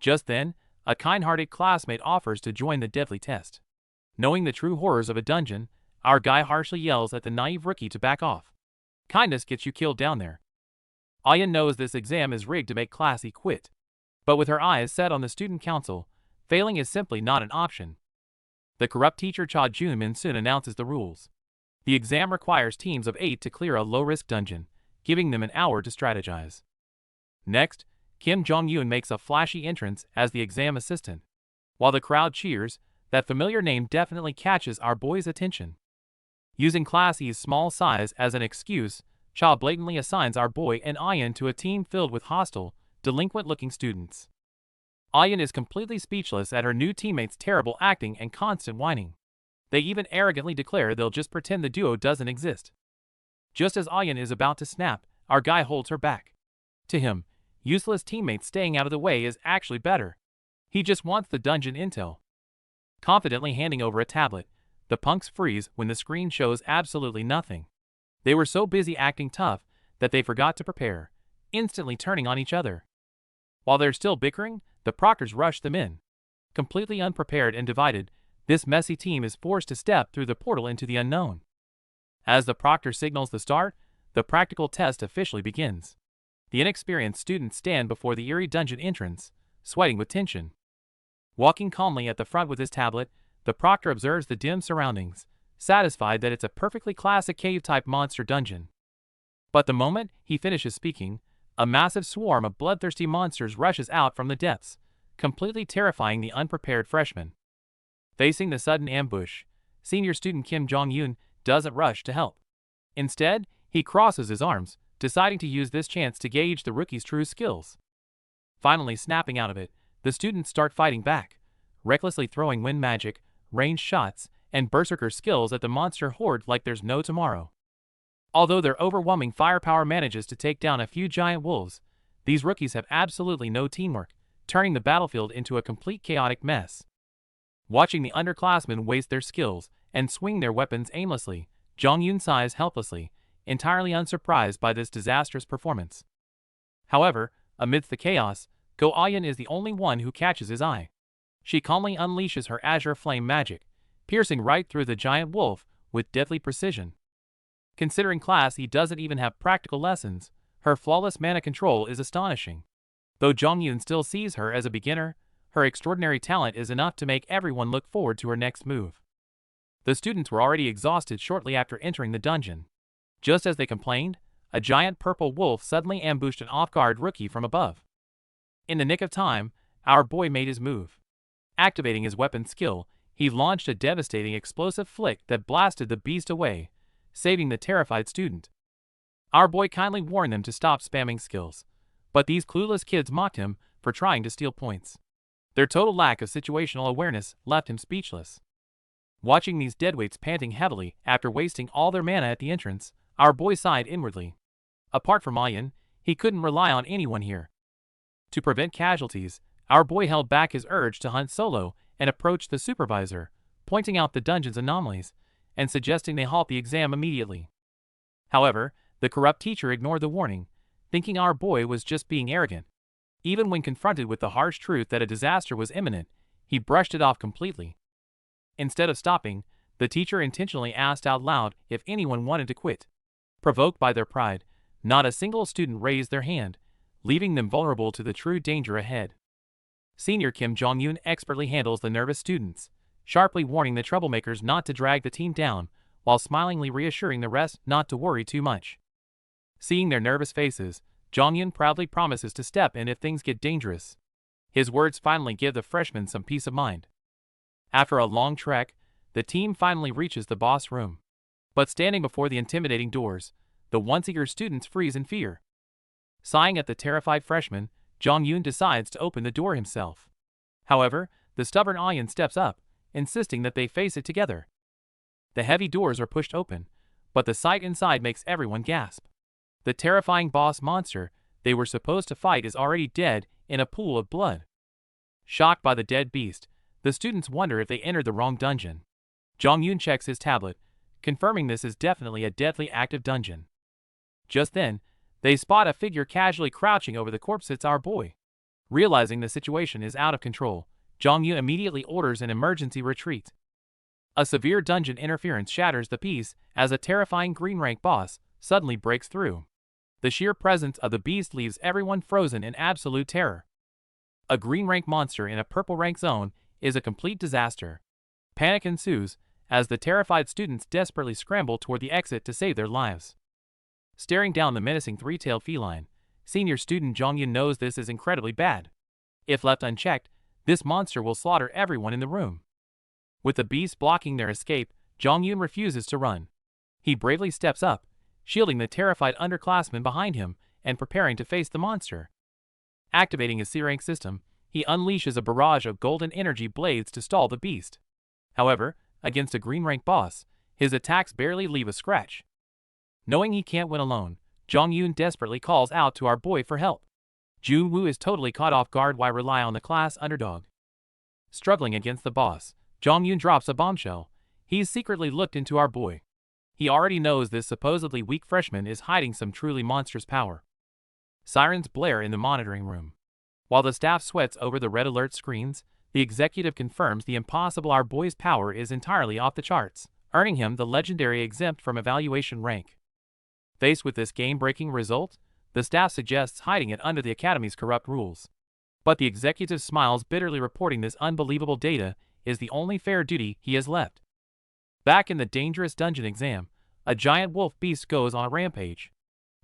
Just then, a kind-hearted classmate offers to join the deadly test. Knowing the true horrors of a dungeon, our guy harshly yells at the naive rookie to back off. Kindness gets you killed down there. Ayan knows this exam is rigged to make Class E quit. But with her eyes set on the student council, failing is simply not an option. The corrupt teacher Cha Jun-min soon announces the rules. The exam requires teams of 8 to clear a low-risk dungeon, giving them an hour to strategize. Next, Kim Jong-yoon makes a flashy entrance as the exam assistant. While the crowd cheers, that familiar name definitely catches our boy's attention. Using Class E's small size as an excuse, Cha blatantly assigns our boy and Ayan to a team filled with hostile, delinquent-looking students. Ayan is completely speechless at her new teammates' terrible acting and constant whining. They even arrogantly declare they'll just pretend the duo doesn't exist. Just as Ayan is about to snap, our guy holds her back. To him, useless teammates staying out of the way is actually better. He just wants the dungeon intel. Confidently handing over a tablet, the punks freeze when the screen shows absolutely nothing. They were so busy acting tough that they forgot to prepare, instantly turning on each other. While they're still bickering, the proctors rush them in. Completely unprepared and divided, this messy team is forced to step through the portal into the unknown. As the proctor signals the start, the practical test officially begins. The inexperienced students stand before the eerie dungeon entrance, sweating with tension. Walking calmly at the front with his tablet, the proctor observes the dim surroundings, satisfied that it's a perfectly classic cave-type monster dungeon. But the moment he finishes speaking, a massive swarm of bloodthirsty monsters rushes out from the depths, completely terrifying the unprepared freshmen. Facing the sudden ambush, senior student Kim Jong-un doesn't rush to help. Instead, he crosses his arms, deciding to use this chance to gauge the rookie's true skills. Finally snapping out of it, the students start fighting back, recklessly throwing wind magic, ranged shots, and berserker skills at the monster horde like there's no tomorrow. Although their overwhelming firepower manages to take down a few giant wolves, these rookies have absolutely no teamwork, turning the battlefield into a complete chaotic mess. Watching the underclassmen waste their skills and swing their weapons aimlessly, Jong-un sighs helplessly, entirely unsurprised by this disastrous performance. However, amidst the chaos, Go-Ayan is the only one who catches his eye. She calmly unleashes her azure flame magic, piercing right through the giant wolf with deadly precision. Considering class he doesn't even have practical lessons, her flawless mana control is astonishing. Though Jong-un still sees her as a beginner, her extraordinary talent is enough to make everyone look forward to her next move. The students were already exhausted shortly after entering the dungeon. Just as they complained, a giant purple wolf suddenly ambushed an off-guard rookie from above. In the nick of time, our boy made his move. Activating his weapon skill, he launched a devastating explosive flick that blasted the beast away, saving the terrified student. Our boy kindly warned them to stop spamming skills, but these clueless kids mocked him for trying to steal points. Their total lack of situational awareness left him speechless. Watching these deadweights panting heavily after wasting all their mana at the entrance, our boy sighed inwardly. Apart from Ayan, he couldn't rely on anyone here. To prevent casualties, our boy held back his urge to hunt solo and approached the supervisor, pointing out the dungeon's anomalies and suggesting they halt the exam immediately. However, the corrupt teacher ignored the warning, thinking our boy was just being arrogant. Even when confronted with the harsh truth that a disaster was imminent, he brushed it off completely. Instead of stopping, the teacher intentionally asked out loud if anyone wanted to quit. Provoked by their pride, not a single student raised their hand, leaving them vulnerable to the true danger ahead. Senior Kim Jong-un expertly handles the nervous students, sharply warning the troublemakers not to drag the team down, while smilingly reassuring the rest not to worry too much. Seeing their nervous faces, Jong-un proudly promises to step in if things get dangerous. His words finally give the freshmen some peace of mind. After a long trek, the team finally reaches the boss room. But standing before the intimidating doors, the once-eager students freeze in fear. Sighing at the terrified freshman, Jong-un decides to open the door himself. However, the stubborn Ayan steps up, insisting that they face it together. The heavy doors are pushed open, but the sight inside makes everyone gasp. The terrifying boss monster they were supposed to fight is already dead in a pool of blood. Shocked by the dead beast, the students wonder if they entered the wrong dungeon. Jong-un checks his tablet, confirming this is definitely a deadly active dungeon. Just then, they spot a figure casually crouching over the corpse. It's our boy. Realizing the situation is out of control, Jong-un immediately orders an emergency retreat. A severe dungeon interference shatters the peace as a terrifying green rank boss suddenly breaks through. The sheer presence of the beast leaves everyone frozen in absolute terror. A green rank monster in a purple rank zone is a complete disaster. Panic ensues as the terrified students desperately scramble toward the exit to save their lives. Staring down the menacing three-tailed feline, senior student Jong-un knows this is incredibly bad. If left unchecked, this monster will slaughter everyone in the room. With the beast blocking their escape, Jong-un refuses to run. He bravely steps up, shielding the terrified underclassmen behind him and preparing to face the monster. Activating his C-rank system, he unleashes a barrage of golden energy blades to stall the beast. However, against a green rank boss, his attacks barely leave a scratch. Knowing he can't win alone, Jong-un desperately calls out to our boy for help. Jun-woo is totally caught off guard. Why rely on the class underdog? Struggling against the boss, Jong-yoon drops a bombshell. He's secretly looked into our boy. He already knows this supposedly weak freshman is hiding some truly monstrous power. Sirens blare in the monitoring room. While the staff sweats over the red alert screens, the executive confirms the impossible our boy's power is entirely off the charts, earning him the legendary exempt from evaluation rank. Faced with this game-breaking result, the staff suggests hiding it under the academy's corrupt rules. But the executive smiles bitterly, reporting this unbelievable data is the only fair duty he has left. Back in the dangerous dungeon exam, a giant wolf beast goes on a rampage.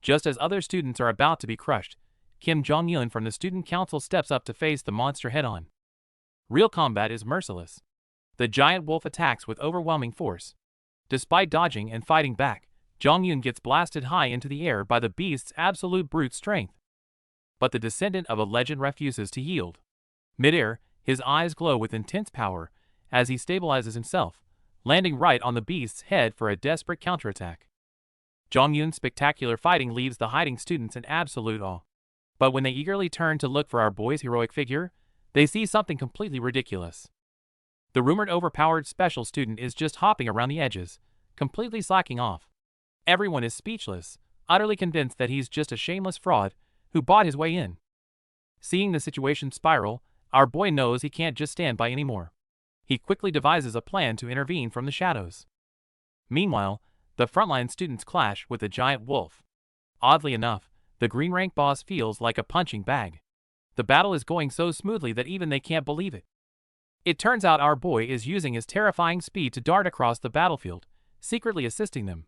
Just as other students are about to be crushed, Kim Jong-un from the student council steps up to face the monster head-on. Real combat is merciless. The giant wolf attacks with overwhelming force. Despite dodging and fighting back, Jong-un gets blasted high into the air by the beast's absolute brute strength. But the descendant of a legend refuses to yield. Mid-air, his eyes glow with intense power as he stabilizes himself, landing right on the beast's head for a desperate counterattack. Jong-un's spectacular fighting leaves the hiding students in absolute awe. But when they eagerly turn to look for our boy's heroic figure, they see something completely ridiculous. The rumored overpowered special student is just hopping around the edges, completely slacking off. Everyone is speechless, utterly convinced that he's just a shameless fraud who bought his way in. Seeing the situation spiral, our boy knows he can't just stand by anymore. He quickly devises a plan to intervene from the shadows. Meanwhile, the frontline students clash with the giant wolf. Oddly enough, the green rank boss feels like a punching bag. The battle is going so smoothly that even they can't believe it. It turns out our boy is using his terrifying speed to dart across the battlefield, secretly assisting them.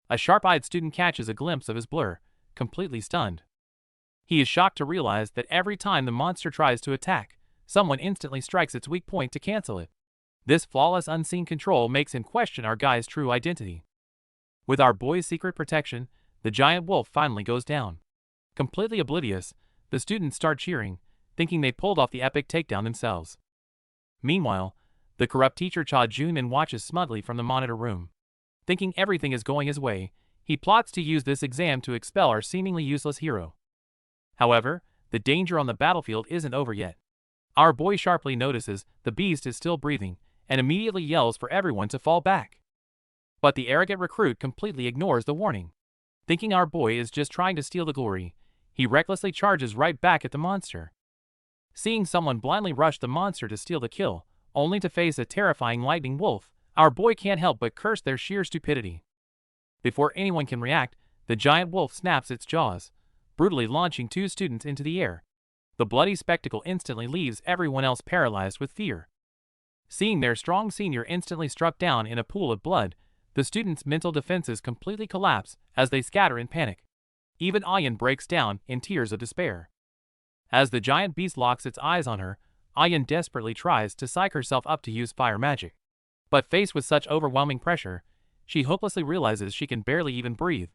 A sharp-eyed student catches a glimpse of his blur, completely stunned. He is shocked to realize that every time the monster tries to attack, someone instantly strikes its weak point to cancel it. This flawless unseen control makes him question our guy's true identity. With our boy's secret protection, the giant wolf finally goes down. Completely oblivious, the students start cheering, thinking they pulled off the epic takedown themselves. Meanwhile, the corrupt teacher Cha Jun-min watches smugly from the monitor room. Thinking everything is going his way, he plots to use this exam to expel our seemingly useless hero. However, the danger on the battlefield isn't over yet. Our boy sharply notices the beast is still breathing and immediately yells for everyone to fall back. But the arrogant recruit completely ignores the warning. Thinking our boy is just trying to steal the glory, he recklessly charges right back at the monster. Seeing someone blindly rush the monster to steal the kill, only to face a terrifying lightning wolf, our boy can't help but curse their sheer stupidity. Before anyone can react, the giant wolf snaps its jaws, brutally launching two students into the air. The bloody spectacle instantly leaves everyone else paralyzed with fear. Seeing their strong senior instantly struck down in a pool of blood, the students' mental defenses completely collapse as they scatter in panic. Even Ayan breaks down in tears of despair. As the giant beast locks its eyes on her, Ayan desperately tries to psych herself up to use fire magic. But faced with such overwhelming pressure, she hopelessly realizes she can barely even breathe.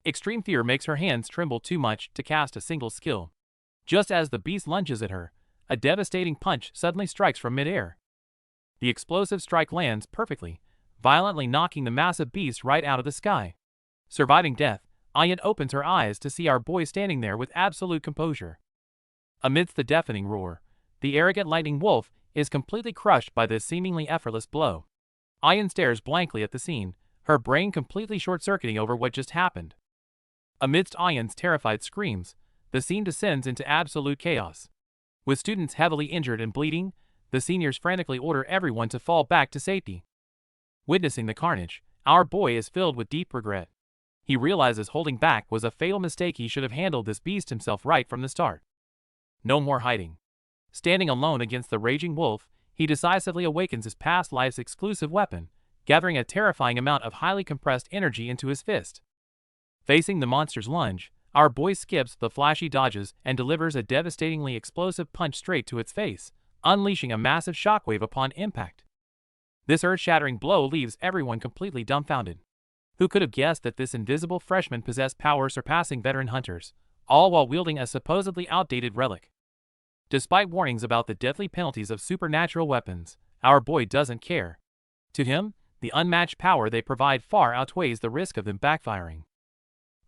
Extreme fear makes her hands tremble too much to cast a single skill. Just as the beast lunges at her, a devastating punch suddenly strikes from mid-air. The explosive strike lands perfectly, violently knocking the massive beast right out of the sky. Surviving death, Ayan opens her eyes to see our boy standing there with absolute composure. Amidst the deafening roar, the arrogant lightning wolf is completely crushed by this seemingly effortless blow. Ayan stares blankly at the scene, her brain completely short-circuiting over what just happened. Amidst Ayan's terrified screams, the scene descends into absolute chaos. With students heavily injured and bleeding, the seniors frantically order everyone to fall back to safety. Witnessing the carnage, our boy is filled with deep regret. He realizes holding back was a fatal mistake. He should have handled this beast himself right from the start. No more hiding. Standing alone against the raging wolf, he decisively awakens his past life's exclusive weapon, gathering a terrifying amount of highly compressed energy into his fist. Facing the monster's lunge, our boy skips the flashy dodges and delivers a devastatingly explosive punch straight to its face, unleashing a massive shockwave upon impact. This earth-shattering blow leaves everyone completely dumbfounded. Who could have guessed that this invisible freshman possessed power surpassing veteran hunters, all while wielding a supposedly outdated relic? Despite warnings about the deadly penalties of supernatural weapons, our boy doesn't care. To him, the unmatched power they provide far outweighs the risk of them backfiring.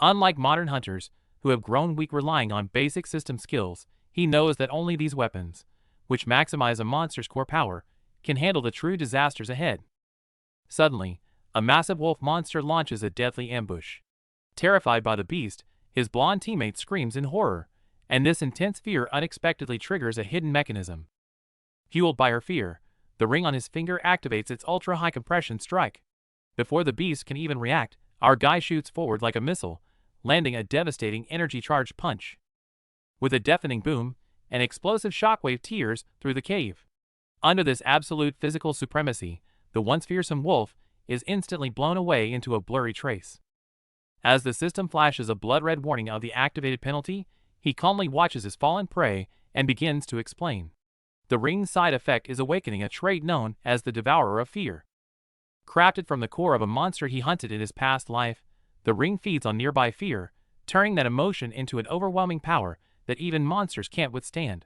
Unlike modern hunters, who have grown weak relying on basic system skills, he knows that only these weapons, which maximize a monster's core power, can handle the true disasters ahead. Suddenly, a massive wolf monster launches a deadly ambush. Terrified by the beast, his blonde teammate screams in horror, and this intense fear unexpectedly triggers a hidden mechanism. Fueled by her fear, the ring on his finger activates its ultra-high compression strike. Before the beast can even react, our guy shoots forward like a missile, landing a devastating energy-charged punch. With a deafening boom, an explosive shockwave tears through the cave. Under this absolute physical supremacy, the once fearsome wolf is instantly blown away into a blurry trace. As the system flashes a blood-red warning of the activated penalty, he calmly watches his fallen prey and begins to explain. The ring's side effect is awakening a trait known as the Devourer of Fear. Crafted from the core of a monster he hunted in his past life, the ring feeds on nearby fear, turning that emotion into an overwhelming power that even monsters can't withstand.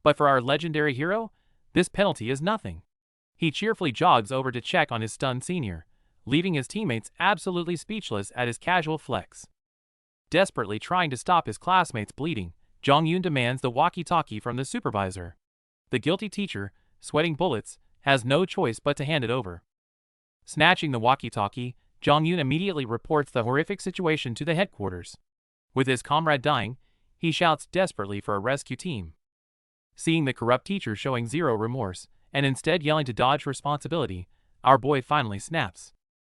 But for our legendary hero, this penalty is nothing. He cheerfully jogs over to check on his stunned senior, leaving his teammates absolutely speechless at his casual flex. Desperately trying to stop his classmates' bleeding, Jong-Yoon demands the walkie-talkie from the supervisor. The guilty teacher, sweating bullets, has no choice but to hand it over. Snatching the walkie-talkie, Jong-Yoon immediately reports the horrific situation to the headquarters. With his comrade dying, he shouts desperately for a rescue team. Seeing the corrupt teacher showing zero remorse, and instead yelling to dodge responsibility, our boy finally snaps.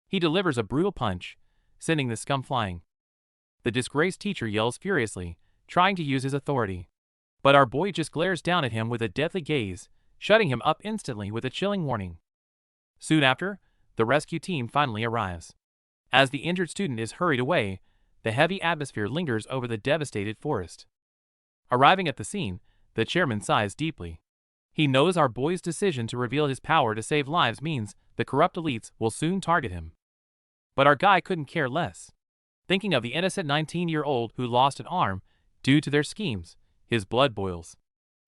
He delivers a brutal punch, sending the scum flying. The disgraced teacher yells furiously, trying to use his authority. But our boy just glares down at him with a deathly gaze, shutting him up instantly with a chilling warning. Soon after, the rescue team finally arrives. As the injured student is hurried away, the heavy atmosphere lingers over the devastated forest. Arriving at the scene, the chairman sighs deeply. He knows our boy's decision to reveal his power to save lives means the corrupt elites will soon target him. But our guy couldn't care less. Thinking of the innocent 19-year-old who lost an arm due to their schemes, his blood boils.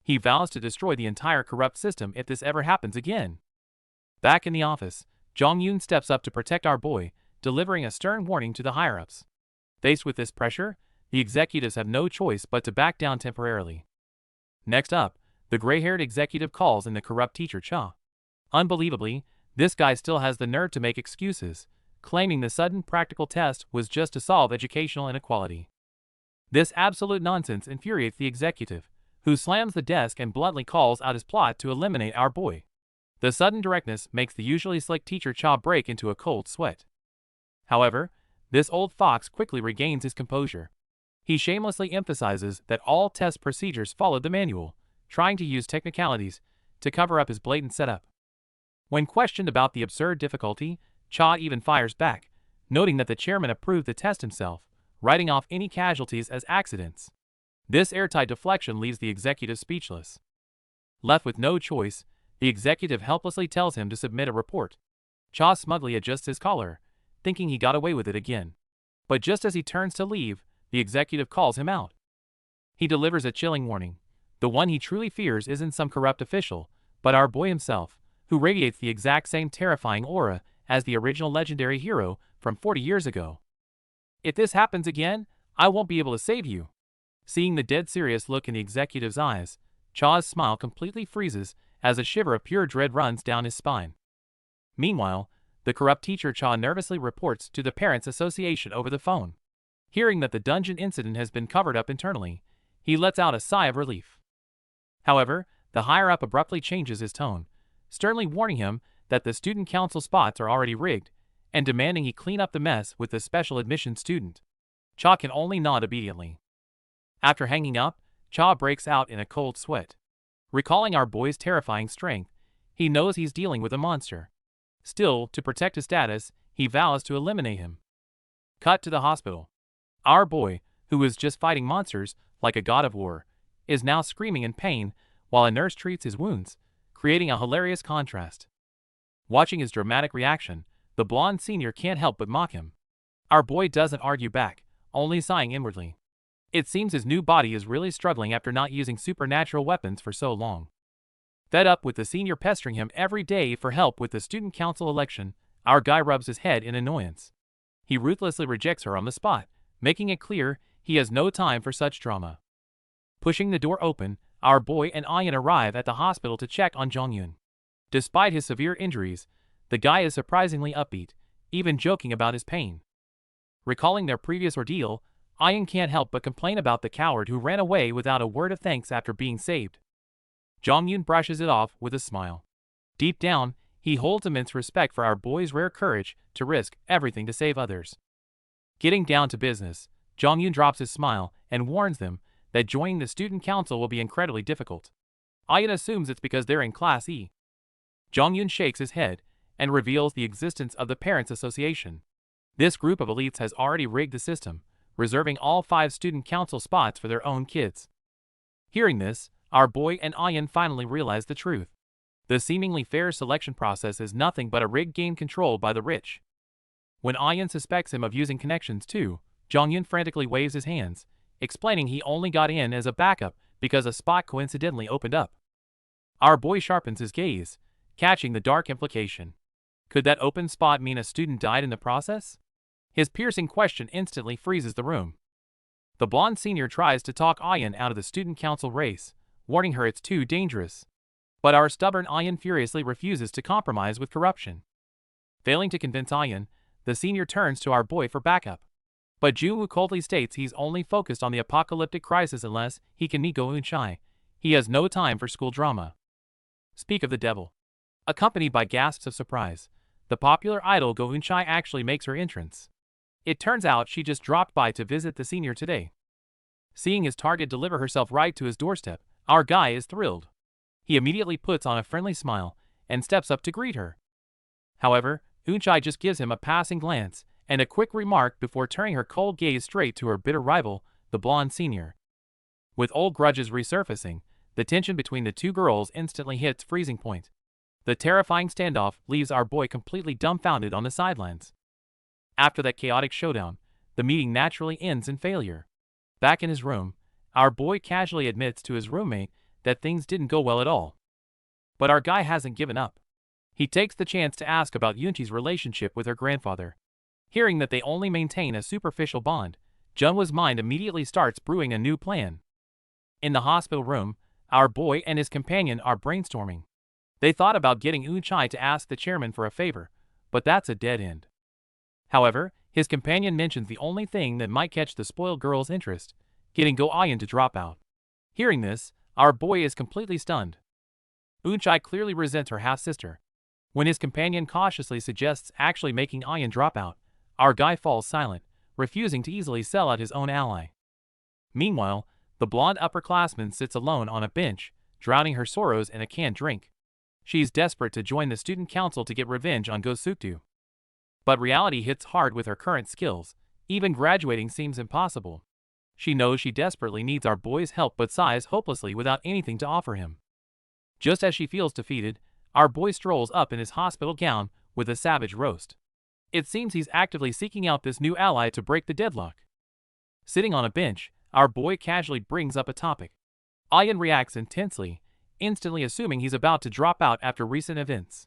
He vows to destroy the entire corrupt system if this ever happens again. Back in the office, Jong-Yoon steps up to protect our boy, delivering a stern warning to the higher-ups. Faced with this pressure, the executives have no choice but to back down temporarily. Next up, the gray-haired executive calls in the corrupt teacher Cha. Unbelievably, this guy still has the nerve to make excuses, claiming the sudden practical test was just to solve educational inequality. This absolute nonsense infuriates the executive, who slams the desk and bluntly calls out his plot to eliminate our boy. The sudden directness makes the usually slick teacher Cha break into a cold sweat. However, this old fox quickly regains his composure. He shamelessly emphasizes that all test procedures followed the manual, trying to use technicalities to cover up his blatant setup. When questioned about the absurd difficulty, Cha even fires back, noting that the chairman approved the test himself, writing off any casualties as accidents. This airtight deflection leaves the executive speechless. Left with no choice, the executive helplessly tells him to submit a report. Cha smugly adjusts his collar, thinking he got away with it again. But just as he turns to leave, the executive calls him out. He delivers a chilling warning. The one he truly fears isn't some corrupt official, but our boy himself, who radiates the exact same terrifying aura as the original legendary hero from 40 years ago. If this happens again, I won't be able to save you. Seeing the dead serious look in the executive's eyes, Cha's smile completely freezes as a shiver of pure dread runs down his spine. Meanwhile, the corrupt teacher Cha nervously reports to the Parents Association over the phone. Hearing that the dungeon incident has been covered up internally, he lets out a sigh of relief. However, the higher-up abruptly changes his tone, sternly warning him that the student council spots are already rigged, and demanding he clean up the mess with the special admission student. Cha can only nod obediently. After hanging up, Cha breaks out in a cold sweat. Recalling our boy's terrifying strength, he knows he's dealing with a monster. Still, to protect his status, he vows to eliminate him. Cut to the hospital. Our boy, who was just fighting monsters like a god of war, is now screaming in pain while a nurse treats his wounds, creating a hilarious contrast. Watching his dramatic reaction, the blonde senior can't help but mock him. Our boy doesn't argue back, only sighing inwardly. It seems his new body is really struggling after not using supernatural weapons for so long. Fed up with the senior pestering him every day for help with the student council election, our guy rubs his head in annoyance. He ruthlessly rejects her on the spot, making it clear he has no time for such drama. Pushing the door open, our boy and Ayan arrive at the hospital to check on Jong-Yoon. Despite his severe injuries, the guy is surprisingly upbeat, even joking about his pain. Recalling their previous ordeal, Ian can't help but complain about the coward who ran away without a word of thanks after being saved. Jong-yoon brushes it off with a smile. Deep down, he holds immense respect for our boy's rare courage to risk everything to save others. Getting down to business, Jong-yoon drops his smile and warns them that joining the student council will be incredibly difficult. Ian assumes it's because they're in Class E. Jong-yoon shakes his head and reveals the existence of the Parents Association. This group of elites has already rigged the system, reserving all 5 student council spots for their own kids. Hearing this, our boy and Ian finally realize the truth. The seemingly fair selection process is nothing but a rigged game controlled by the rich. When Ian suspects him of using connections too, Jong-yoon frantically waves his hands, explaining he only got in as a backup because a spot coincidentally opened up. Our boy sharpens his gaze, catching the dark implication. Could that open spot mean a student died in the process? His piercing question instantly freezes the room. The blonde senior tries to talk Ian out of the student council race, warning her it's too dangerous. But our stubborn Ian furiously refuses to compromise with corruption. Failing to convince Ian, the senior turns to our boy for backup. But Jung-woo coldly states he's only focused on the apocalyptic crisis unless he can meet Go Eun-chae. He has no time for school drama. Speak of the devil. Accompanied by gasps of surprise, the popular idol Go Eun-chae actually makes her entrance. It turns out she just dropped by to visit the senior today. Seeing his target deliver herself right to his doorstep, our guy is thrilled. He immediately puts on a friendly smile and steps up to greet her. However, Eun-chae just gives him a passing glance and a quick remark before turning her cold gaze straight to her bitter rival, the blonde senior. With old grudges resurfacing, the tension between the two girls instantly hits freezing point. The terrifying standoff leaves our boy completely dumbfounded on the sidelines. After that chaotic showdown, the meeting naturally ends in failure. Back in his room, our boy casually admits to his roommate that things didn't go well at all. But our guy hasn't given up. He takes the chance to ask about Yoonji's relationship with her grandfather. Hearing that they only maintain a superficial bond, Jungwoo's mind immediately starts brewing a new plan. In the hospital room, our boy and his companion are brainstorming. They thought about getting Eun-chae to ask the chairman for a favor, but that's a dead end. However, his companion mentions the only thing that might catch the spoiled girl's interest, getting Go Ian to drop out. Hearing this, our boy is completely stunned. Eun-chae clearly resents her half-sister. When his companion cautiously suggests actually making Ian drop out, our guy falls silent, refusing to easily sell out his own ally. Meanwhile, the blonde upperclassman sits alone on a bench, drowning her sorrows in a canned drink. She's desperate to join the student council to get revenge on Go Suk-do. But reality hits hard with her current skills. Even graduating seems impossible. She knows she desperately needs our boy's help but sighs hopelessly without anything to offer him. Just as she feels defeated, our boy strolls up in his hospital gown with a savage roast. It seems he's actively seeking out this new ally to break the deadlock. Sitting on a bench, our boy casually brings up a topic. Ian reacts intensely, instantly assuming he's about to drop out after recent events.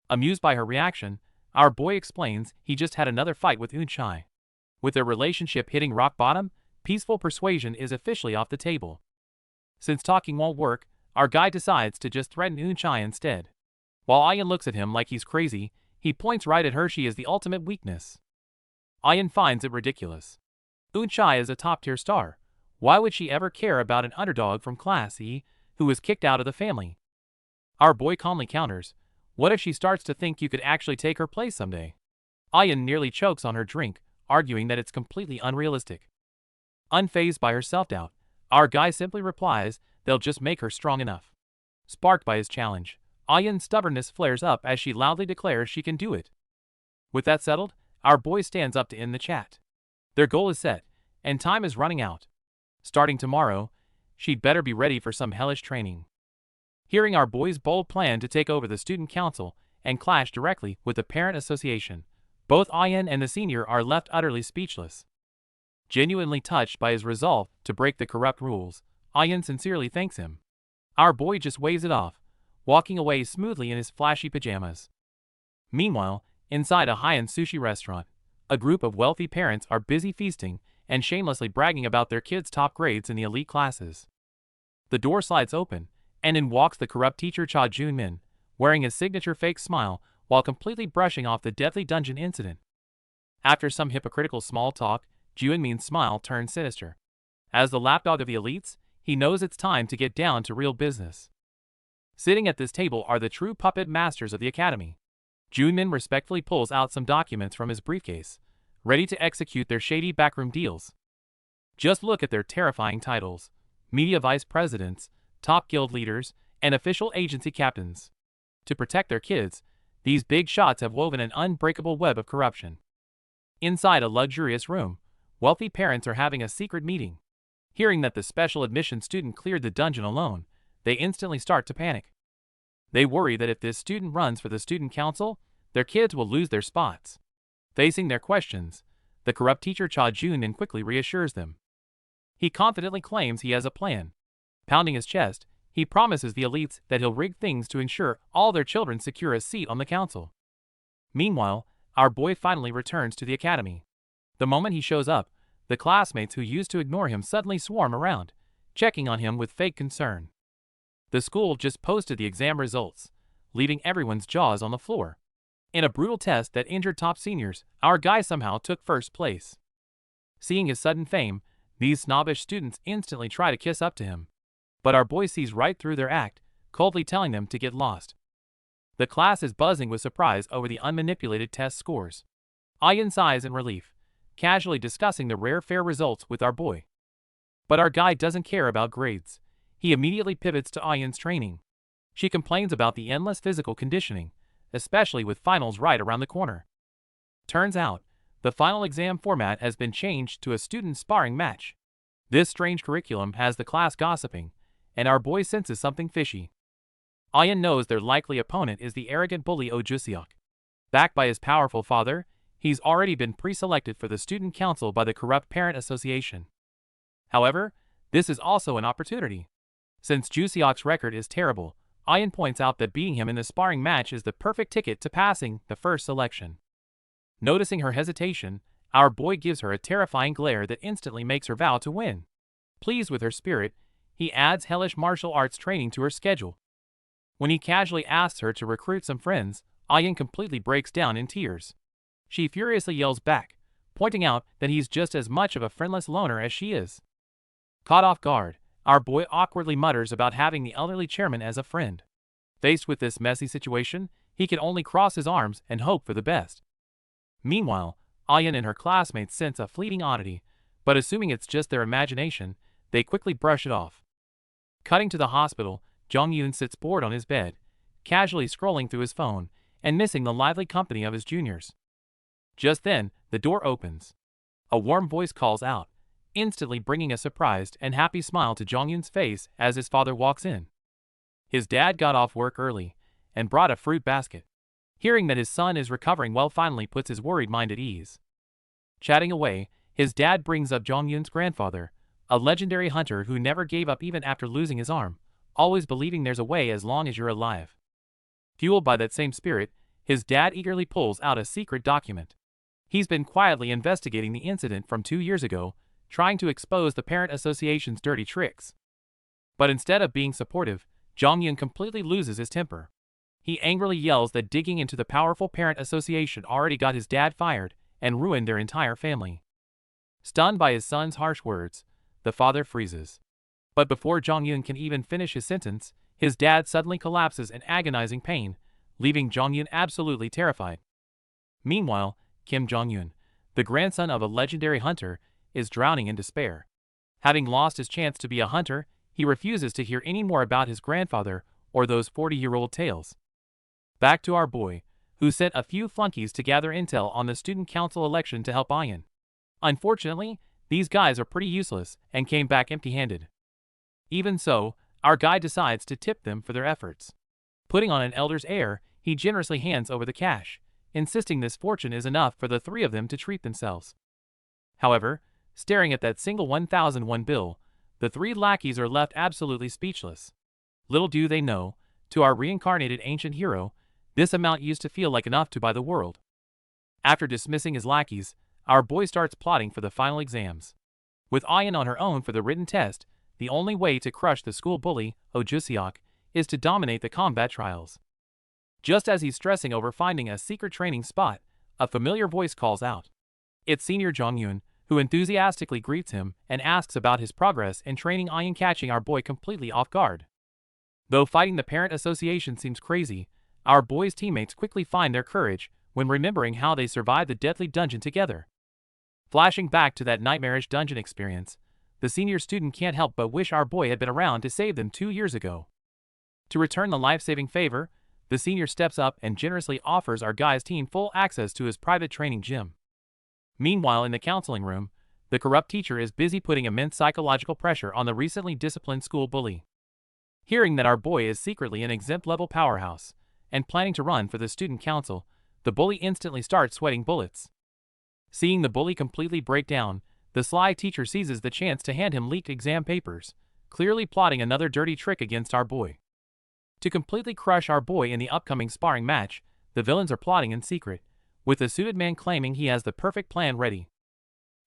Amused by her reaction, our boy explains he just had another fight with Eun-chae. With their relationship hitting rock bottom, peaceful persuasion is officially off the table. Since talking won't work, our guy decides to just threaten Eun-chae instead. While Ian looks at him like he's crazy, he points right at her. She is the ultimate weakness. Ian finds it ridiculous. Eun-chae is a top-tier star. Why would she ever care about an underdog from Class E who was kicked out of the family? Our boy calmly counters, what if she starts to think you could actually take her place someday? Ian nearly chokes on her drink, arguing that it's completely unrealistic. Unfazed by her self-doubt, our guy simply replies they'll just make her strong enough. Sparked by his challenge, Ian's stubbornness flares up as she loudly declares she can do it. With that settled, our boy stands up to end the chat. Their goal is set, and time is running out. Starting tomorrow, she'd better be ready for some hellish training. Hearing our boy's bold plan to take over the student council and clash directly with the parent association, both Ian and the senior are left utterly speechless. Genuinely touched by his resolve to break the corrupt rules, Ian sincerely thanks him. Our boy just waves it off, walking away smoothly in his flashy pajamas. Meanwhile, inside a high-end sushi restaurant, a group of wealthy parents are busy feasting and shamelessly bragging about their kids' top grades in the elite classes. The door slides open, and in walks the corrupt teacher Cha Jun-min, wearing his signature fake smile while completely brushing off the deadly dungeon incident. After some hypocritical small talk, Juinmin's smile turns sinister. As the lapdog of the elites, he knows it's time to get down to real business. Sitting at this table are the true puppet masters of the academy. Junmin respectfully pulls out some documents from his briefcase, ready to execute their shady backroom deals. Just look at their terrifying titles: media vice presidents, top guild leaders, and official agency captains. To protect their kids, these big shots have woven an unbreakable web of corruption. Inside a luxurious room, wealthy parents are having a secret meeting. Hearing that the special admission student cleared the dungeon alone, they instantly start to panic. They worry that if this student runs for the student council, their kids will lose their spots. Facing their questions, the corrupt teacher Cha Junin quickly reassures them. He confidently claims he has a plan. Pounding his chest, he promises the elites that he'll rig things to ensure all their children secure a seat on the council. Meanwhile, our boy finally returns to the academy. The moment he shows up, the classmates who used to ignore him suddenly swarm around, checking on him with fake concern. The school just posted the exam results, leaving everyone's jaws on the floor. In a brutal test that injured top seniors, our guy somehow took first place. Seeing his sudden fame, these snobbish students instantly try to kiss up to him. But our boy sees right through their act, coldly telling them to get lost. The class is buzzing with surprise over the unmanipulated test scores. Ayan sighs in relief, casually discussing the rare fair results with our boy. But our guy doesn't care about grades. He immediately pivots to Ayan's training. She complains about the endless physical conditioning, especially with finals right around the corner. Turns out, the final exam format has been changed to a student sparring match. This strange curriculum has the class gossiping, and our boy senses something fishy. Ayan knows their likely opponent is the arrogant bully Ojusiok. Backed by his powerful father, he's already been pre-selected for the student council by the corrupt parent association. However, this is also an opportunity. Since Jusiok's record is terrible, Ayan points out that beating him in the sparring match is the perfect ticket to passing the first selection. Noticing her hesitation, our boy gives her a terrifying glare that instantly makes her vow to win. Pleased with her spirit, he adds hellish martial arts training to her schedule. When he casually asks her to recruit some friends, Ayan completely breaks down in tears. She furiously yells back, pointing out that he's just as much of a friendless loner as she is. Caught off guard, our boy awkwardly mutters about having the elderly chairman as a friend. Faced with this messy situation, he can only cross his arms and hope for the best. Meanwhile, Ayan and her classmates sense a fleeting oddity, but assuming it's just their imagination, they quickly brush it off. Cutting to the hospital, Jong-yoon sits bored on his bed, casually scrolling through his phone, and missing the lively company of his juniors. Just then, the door opens. A warm voice calls out, instantly bringing a surprised and happy smile to Jong-yoon's face as his father walks in. His dad got off work early and brought a fruit basket. Hearing that his son is recovering well finally puts his worried mind at ease. Chatting away, his dad brings up Jong-yoon's grandfather, a legendary hunter who never gave up even after losing his arm, always believing there's a way as long as you're alive. Fueled by that same spirit, his dad eagerly pulls out a secret document. He's been quietly investigating the incident from 2 years ago, trying to expose the parent association's dirty tricks. But instead of being supportive, Jong-yoon completely loses his temper. He angrily yells that digging into the powerful parent association already got his dad fired and ruined their entire family. Stunned by his son's harsh words, the father freezes. But before Jong-yoon can even finish his sentence, his dad suddenly collapses in agonizing pain, leaving Jong-yoon absolutely terrified. Meanwhile, Kim Jong-yoon, the grandson of a legendary hunter, is drowning in despair. Having lost his chance to be a hunter, he refuses to hear any more about his grandfather or those 40-year-old tales. Back to our boy, who sent a few flunkies to gather intel on the student council election to help Ayan. Unfortunately, these guys are pretty useless and came back empty-handed. Even so, our guy decides to tip them for their efforts. Putting on an elder's air, he generously hands over the cash, insisting this fortune is enough for the three of them to treat themselves. However, staring at that single 1,001 bill, the three lackeys are left absolutely speechless. Little do they know, to our reincarnated ancient hero, this amount used to feel like enough to buy the world. After dismissing his lackeys, our boy starts plotting for the final exams. With Ayan on her own for the written test, the only way to crush the school bully, Ojusiok, is to dominate the combat trials. Just as he's stressing over finding a secret training spot, a familiar voice calls out. It's Senior Jongyun, who enthusiastically greets him and asks about his progress in training Ian, catching our boy completely off guard. Though fighting the parent association seems crazy, our boy's teammates quickly find their courage when remembering how they survived the deadly dungeon together. Flashing back to that nightmarish dungeon experience, the senior student can't help but wish our boy had been around to save them 2 years ago. To return the life-saving favor, the senior steps up and generously offers our guy's team full access to his private training gym. Meanwhile, in the counseling room, the corrupt teacher is busy putting immense psychological pressure on the recently disciplined school bully. Hearing that our boy is secretly an exempt-level powerhouse and planning to run for the student council, the bully instantly starts sweating bullets. Seeing the bully completely break down, the sly teacher seizes the chance to hand him leaked exam papers, clearly plotting another dirty trick against our boy. To completely crush our boy in the upcoming sparring match, the villains are plotting in secret, with the suited man claiming he has the perfect plan ready.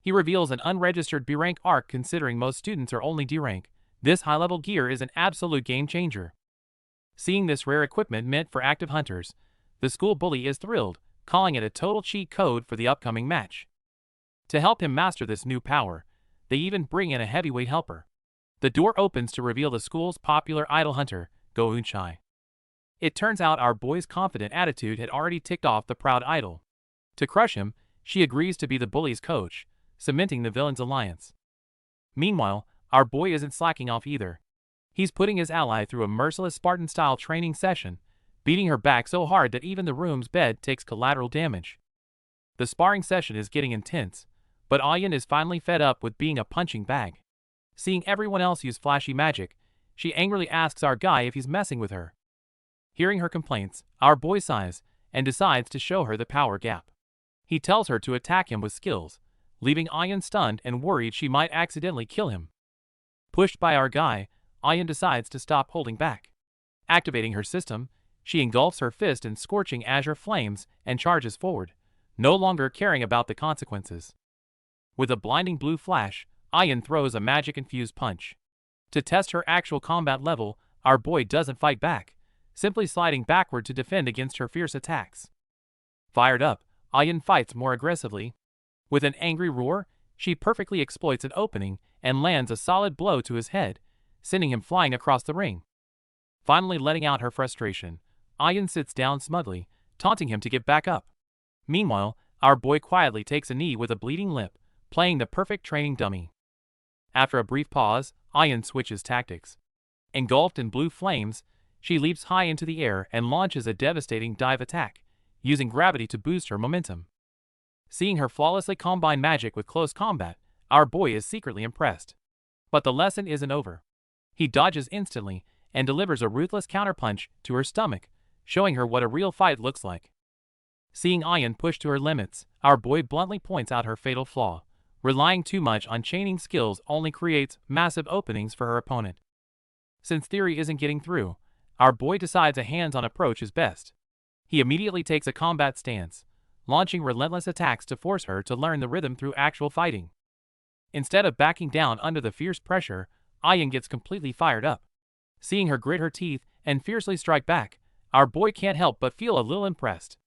He reveals an unregistered B rank arc. Considering most students are only D rank, this high-level gear is an absolute game changer. Seeing this rare equipment meant for active hunters, the school bully is thrilled, calling it a total cheat code for the upcoming match. To help him master this new power, they even bring in a heavyweight helper. The door opens to reveal the school's popular idol hunter, Go Eunchai. It turns out our boy's confident attitude had already ticked off the proud idol. To crush him, she agrees to be the bully's coach, cementing the villain's alliance. Meanwhile, our boy isn't slacking off either. He's putting his ally through a merciless Spartan-style training session, beating her back so hard that even the room's bed takes collateral damage. The sparring session is getting intense, but Ayan is finally fed up with being a punching bag. Seeing everyone else use flashy magic, she angrily asks our guy if he's messing with her. Hearing her complaints, our boy sighs and decides to show her the power gap. He tells her to attack him with skills, leaving Ayan stunned and worried she might accidentally kill him. Pushed by our guy, Ayan decides to stop holding back. Activating her system, she engulfs her fist in scorching azure flames and charges forward, no longer caring about the consequences. With a blinding blue flash, Ayan throws a magic-infused punch. To test her actual combat level, our boy doesn't fight back, simply sliding backward to defend against her fierce attacks. Fired up, Ayan fights more aggressively. With an angry roar, she perfectly exploits an opening and lands a solid blow to his head, sending him flying across the ring. Finally letting out her frustration, Ayan sits down smugly, taunting him to get back up. Meanwhile, our boy quietly takes a knee with a bleeding lip, playing the perfect training dummy. After a brief pause, Ayan switches tactics. Engulfed in blue flames, she leaps high into the air and launches a devastating dive attack, using gravity to boost her momentum. Seeing her flawlessly combine magic with close combat, our boy is secretly impressed. But the lesson isn't over. He dodges instantly and delivers a ruthless counterpunch to her stomach, showing her what a real fight looks like. Seeing Ayan push to her limits, our boy bluntly points out her fatal flaw. Relying too much on chaining skills only creates massive openings for her opponent. Since theory isn't getting through, our boy decides a hands-on approach is best. He immediately takes a combat stance, launching relentless attacks to force her to learn the rhythm through actual fighting. Instead of backing down under the fierce pressure, Ayan gets completely fired up. Seeing her grit her teeth and fiercely strike back, our boy can't help but feel a little impressed.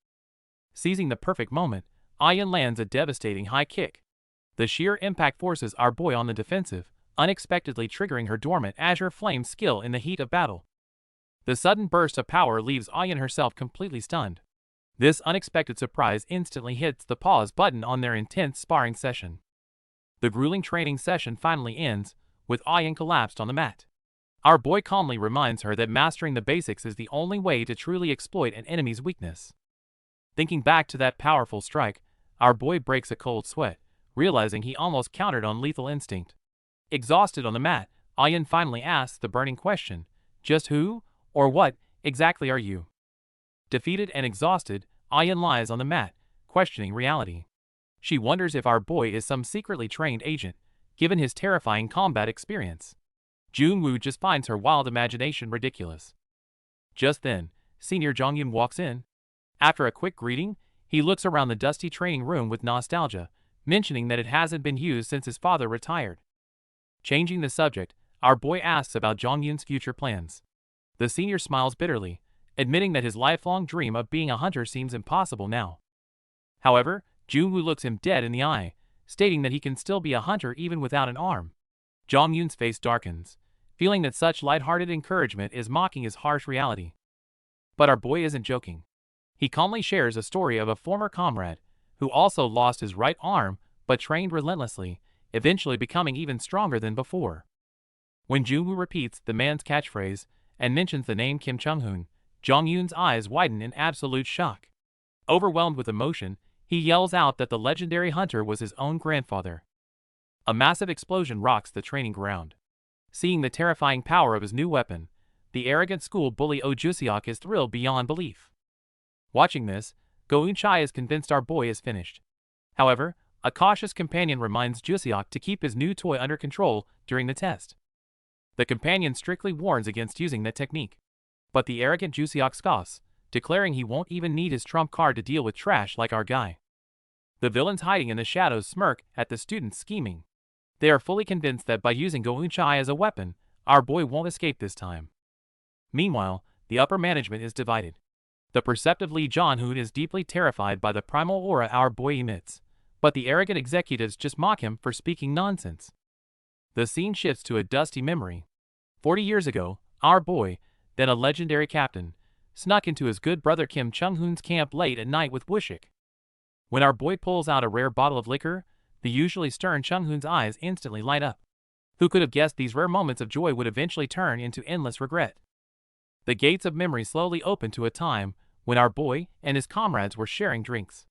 Seizing the perfect moment, Ayan lands a devastating high kick. The sheer impact forces our boy on the defensive, unexpectedly triggering her dormant azure flame skill in the heat of battle. The sudden burst of power leaves Ayan herself completely stunned. This unexpected surprise instantly hits the pause button on their intense sparring session. The grueling training session finally ends, with Ayan collapsed on the mat. Our boy calmly reminds her that mastering the basics is the only way to truly exploit an enemy's weakness. Thinking back to that powerful strike, our boy breaks a cold sweat, realizing he almost countered on lethal instinct. Exhausted on the mat, Ayan finally asks the burning question, just who, or what, exactly are you? Defeated and exhausted, Ayan lies on the mat, questioning reality. She wonders if our boy is some secretly trained agent, given his terrifying combat experience. Junwoo just finds her wild imagination ridiculous. Just then, Senior Jongyun walks in. After a quick greeting, he looks around the dusty training room with nostalgia, mentioning that it hasn't been used since his father retired. Changing the subject, our boy asks about Jongyun's future plans. The senior smiles bitterly, admitting that his lifelong dream of being a hunter seems impossible now. However, Jung-woo looks him dead in the eye, stating that he can still be a hunter even without an arm. Jong-yoon's face darkens, feeling that such lighthearted encouragement is mocking his harsh reality. But our boy isn't joking. He calmly shares a story of a former comrade, who also lost his right arm but trained relentlessly, eventually becoming even stronger than before. When Jung-woo repeats the man's catchphrase and mentions the name Kim Chung-hoon, Jong-yoon's eyes widen in absolute shock. Overwhelmed with emotion, he yells out that the legendary hunter was his own grandfather. A massive explosion rocks the training ground. Seeing the terrifying power of his new weapon, the arrogant school bully Oh Juseok is thrilled beyond belief. Watching this, Go Eun-chae is convinced our boy is finished. However, a cautious companion reminds Juseok to keep his new toy under control during the test. The companion strictly warns against using that technique. But the arrogant Juseok scoffs, declaring he won't even need his trump card to deal with trash like our guy. The villains hiding in the shadows smirk at the students scheming. They are fully convinced that by using Go Eun-chae as a weapon, our boy won't escape this time. Meanwhile, the upper management is divided. The perceptive Lee Jong-hoon is deeply terrified by the primal aura our boy emits, but the arrogant executives just mock him for speaking nonsense. The scene shifts to a dusty memory. 40 years ago, our boy, then a legendary captain, snuck into his good brother Kim Chung-hoon's camp late at night with Wushik. When our boy pulls out a rare bottle of liquor, the usually stern Chung-hoon's eyes instantly light up. Who could have guessed these rare moments of joy would eventually turn into endless regret? The gates of memory slowly open to a time when our boy and his comrades were sharing drinks.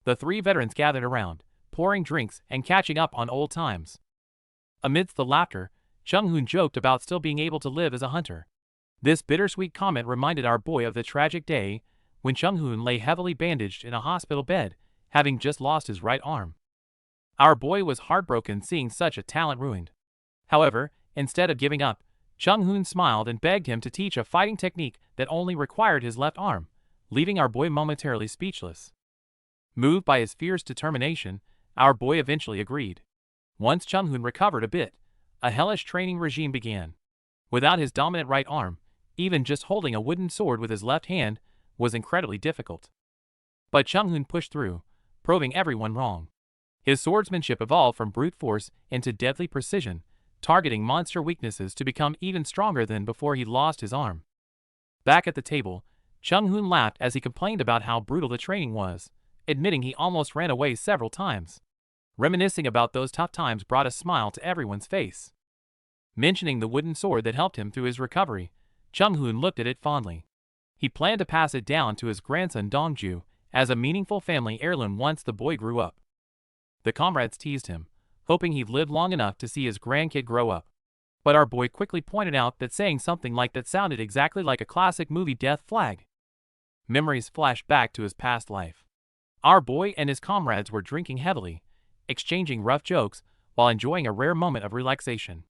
The three veterans gathered around, pouring drinks and catching up on old times. Amidst the laughter, Chung-hoon joked about still being able to live as a hunter. This bittersweet comment reminded our boy of the tragic day when Chung-hoon lay heavily bandaged in a hospital bed, having just lost his right arm. Our boy was heartbroken seeing such a talent ruined. However, instead of giving up, Chung-hoon smiled and begged him to teach a fighting technique that only required his left arm, leaving our boy momentarily speechless. Moved by his fierce determination, our boy eventually agreed. Once Chung-hoon recovered a bit, a hellish training regime began. Without his dominant right arm, even just holding a wooden sword with his left hand was incredibly difficult. But Chung-hoon pushed through, proving everyone wrong. His swordsmanship evolved from brute force into deadly precision, targeting monster weaknesses to become even stronger than before he lost his arm. Back at the table, Chung-hoon laughed as he complained about how brutal the training was, admitting he almost ran away several times. Reminiscing about those tough times brought a smile to everyone's face. Mentioning the wooden sword that helped him through his recovery, Chung-hoon looked at it fondly. He planned to pass it down to his grandson Dongju as a meaningful family heirloom once the boy grew up. The comrades teased him, hoping he'd live long enough to see his grandkid grow up. But our boy quickly pointed out that saying something like that sounded exactly like a classic movie death flag. Memories flashed back to his past life. Our boy and his comrades were drinking heavily, exchanging rough jokes while enjoying a rare moment of relaxation.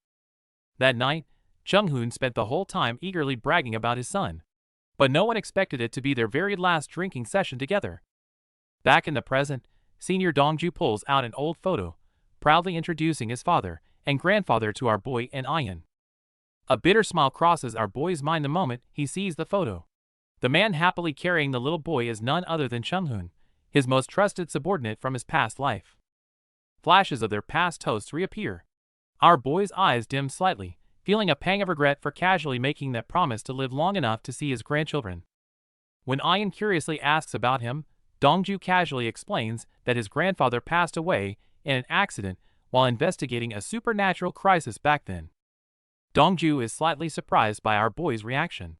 That night, Chung-hoon spent the whole time eagerly bragging about his son. But no one expected it to be their very last drinking session together. Back in the present, Senior Dongju pulls out an old photo, proudly introducing his father and grandfather to our boy and Ian. A bitter smile crosses our boy's mind the moment he sees the photo. The man happily carrying the little boy is none other than Chung-hoon, his most trusted subordinate from his past life. Flashes of their past hosts reappear. Our boy's eyes dim slightly, feeling a pang of regret for casually making that promise to live long enough to see his grandchildren. When Ian curiously asks about him, Dongju casually explains that his grandfather passed away in an accident while investigating a supernatural crisis back then. Dongju is slightly surprised by our boy's reaction.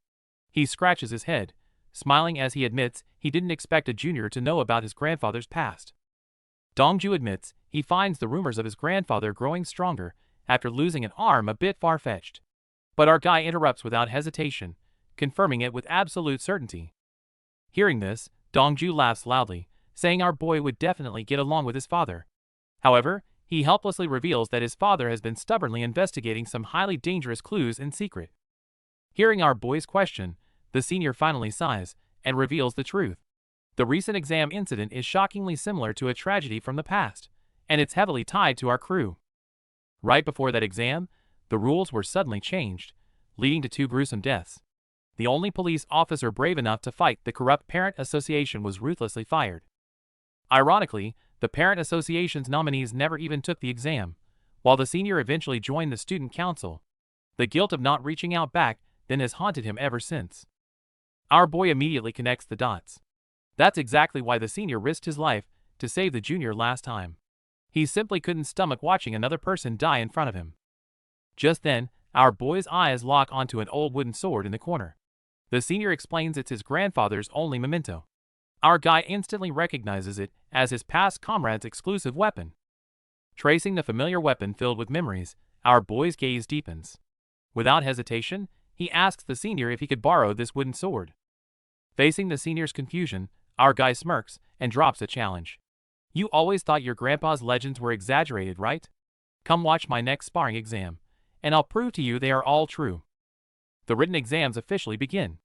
He scratches his head, smiling as he admits he didn't expect a junior to know about his grandfather's past. Dongju admits he finds the rumors of his grandfather growing stronger after losing an arm a bit far-fetched. But our guy interrupts without hesitation, confirming it with absolute certainty. Hearing this, Dongju laughs loudly, saying our boy would definitely get along with his father. However, he helplessly reveals that his father has been stubbornly investigating some highly dangerous clues in secret. Hearing our boy's question, the senior finally sighs and reveals the truth. The recent exam incident is shockingly similar to a tragedy from the past, and it's heavily tied to our crew. Right before that exam, the rules were suddenly changed, leading to 2 gruesome deaths. The only police officer brave enough to fight the corrupt parent association was ruthlessly fired. Ironically, the parent association's nominees never even took the exam, while the senior eventually joined the student council. The guilt of not reaching out back then has haunted him ever since. Our boy immediately connects the dots. That's exactly why the senior risked his life to save the junior last time. He simply couldn't stomach watching another person die in front of him. Just then, our boy's eyes lock onto an old wooden sword in the corner. The senior explains it's his grandfather's only memento. Our guy instantly recognizes it as his past comrade's exclusive weapon. Tracing the familiar weapon filled with memories, our boy's gaze deepens. Without hesitation, he asks the senior if he could borrow this wooden sword. Facing the senior's confusion, our guy smirks and drops a challenge. You always thought your grandpa's legends were exaggerated, right? Come watch my next sparring exam, and I'll prove to you they are all true. The written exams officially begin.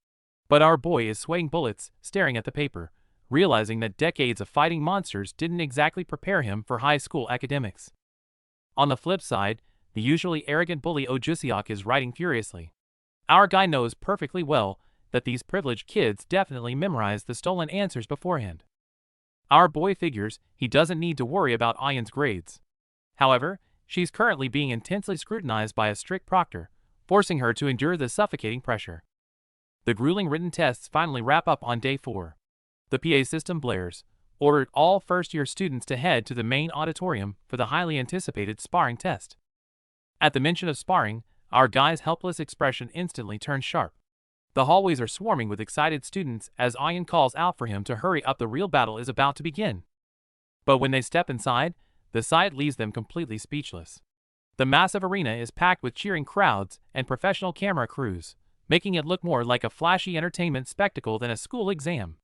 But our boy is sweating bullets, staring at the paper, realizing that decades of fighting monsters didn't exactly prepare him for high school academics. On the flip side, the usually arrogant bully Ojusiak is writing furiously. Our guy knows perfectly well that these privileged kids definitely memorized the stolen answers beforehand. Our boy figures he doesn't need to worry about Ayan's grades. However, she's currently being intensely scrutinized by a strict proctor, forcing her to endure the suffocating pressure. The grueling written tests finally wrap up on day 4. The PA system blares, ordered all first-year students to head to the main auditorium for the highly anticipated sparring test. At the mention of sparring, our guy's helpless expression instantly turns sharp. The hallways are swarming with excited students as Ayan calls out for him to hurry up, the real battle is about to begin. But when they step inside, the sight leaves them completely speechless. The massive arena is packed with cheering crowds and professional camera crews, making it look more like a flashy entertainment spectacle than a school exam.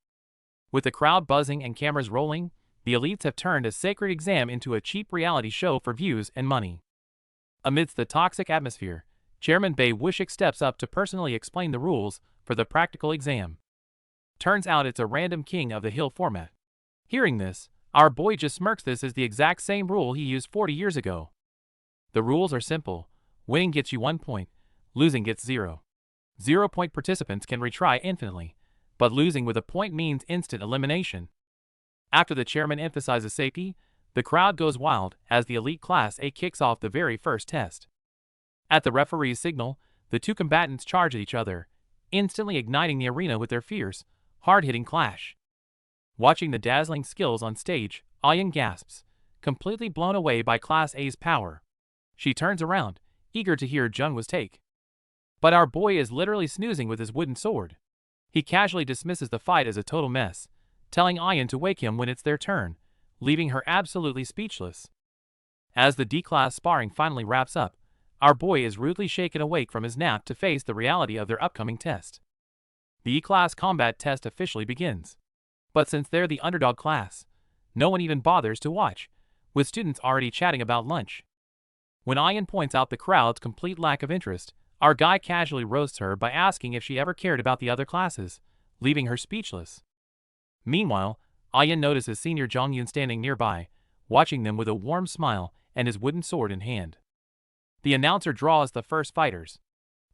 With the crowd buzzing and cameras rolling, the elites have turned a sacred exam into a cheap reality show for views and money. Amidst the toxic atmosphere, Chairman Bae Wushik steps up to personally explain the rules for the practical exam. Turns out it's a random King of the Hill format. Hearing this, our boy just smirks. This is the exact same rule he used 40 years ago. The rules are simple. Winning gets you 1 point, losing gets 0. 0-point participants can retry infinitely, but losing with a point means instant elimination. After the chairman emphasizes safety, the crowd goes wild as the elite class A kicks off the very first test. At the referee's signal, the two combatants charge at each other, instantly igniting the arena with their fierce, hard-hitting clash. Watching the dazzling skills on stage, Ayan gasps, completely blown away by Class A's power. She turns around, eager to hear Junhwa's take. But our boy is literally snoozing with his wooden sword. He casually dismisses the fight as a total mess, telling Ayan to wake him when it's their turn, leaving her absolutely speechless. As the D-class sparring finally wraps up, our boy is rudely shaken awake from his nap to face the reality of their upcoming test. The E-class combat test officially begins. But since they're the underdog class, no one even bothers to watch, with students already chatting about lunch. When Ayan points out the crowd's complete lack of interest, our guy casually roasts her by asking if she ever cared about the other classes, leaving her speechless. Meanwhile, Ayan notices Senior Jongyun standing nearby, watching them with a warm smile and his wooden sword in hand. The announcer draws the first fighters.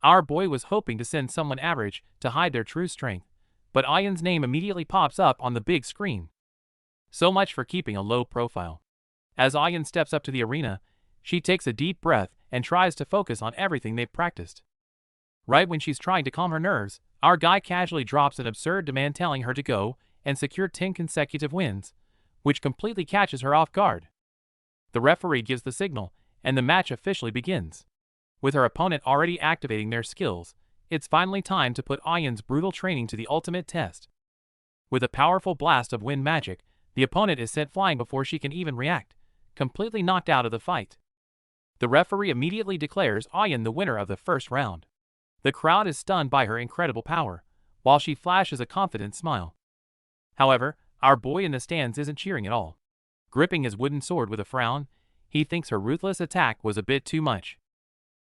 Our boy was hoping to send someone average to hide their true strength, but Ayan's name immediately pops up on the big screen. So much for keeping a low profile. As Ayan steps up to the arena, she takes a deep breath and tries to focus on everything they've practiced. Right when she's trying to calm her nerves, our guy casually drops an absurd demand telling her to go and secure 10 consecutive wins, which completely catches her off guard. The referee gives the signal, and the match officially begins. With her opponent already activating their skills, it's finally time to put Ayan's brutal training to the ultimate test. With a powerful blast of wind magic, the opponent is sent flying before she can even react, completely knocked out of the fight. The referee immediately declares Ayan the winner of the first round. The crowd is stunned by her incredible power, while she flashes a confident smile. However, our boy in the stands isn't cheering at all. Gripping his wooden sword with a frown, he thinks her ruthless attack was a bit too much.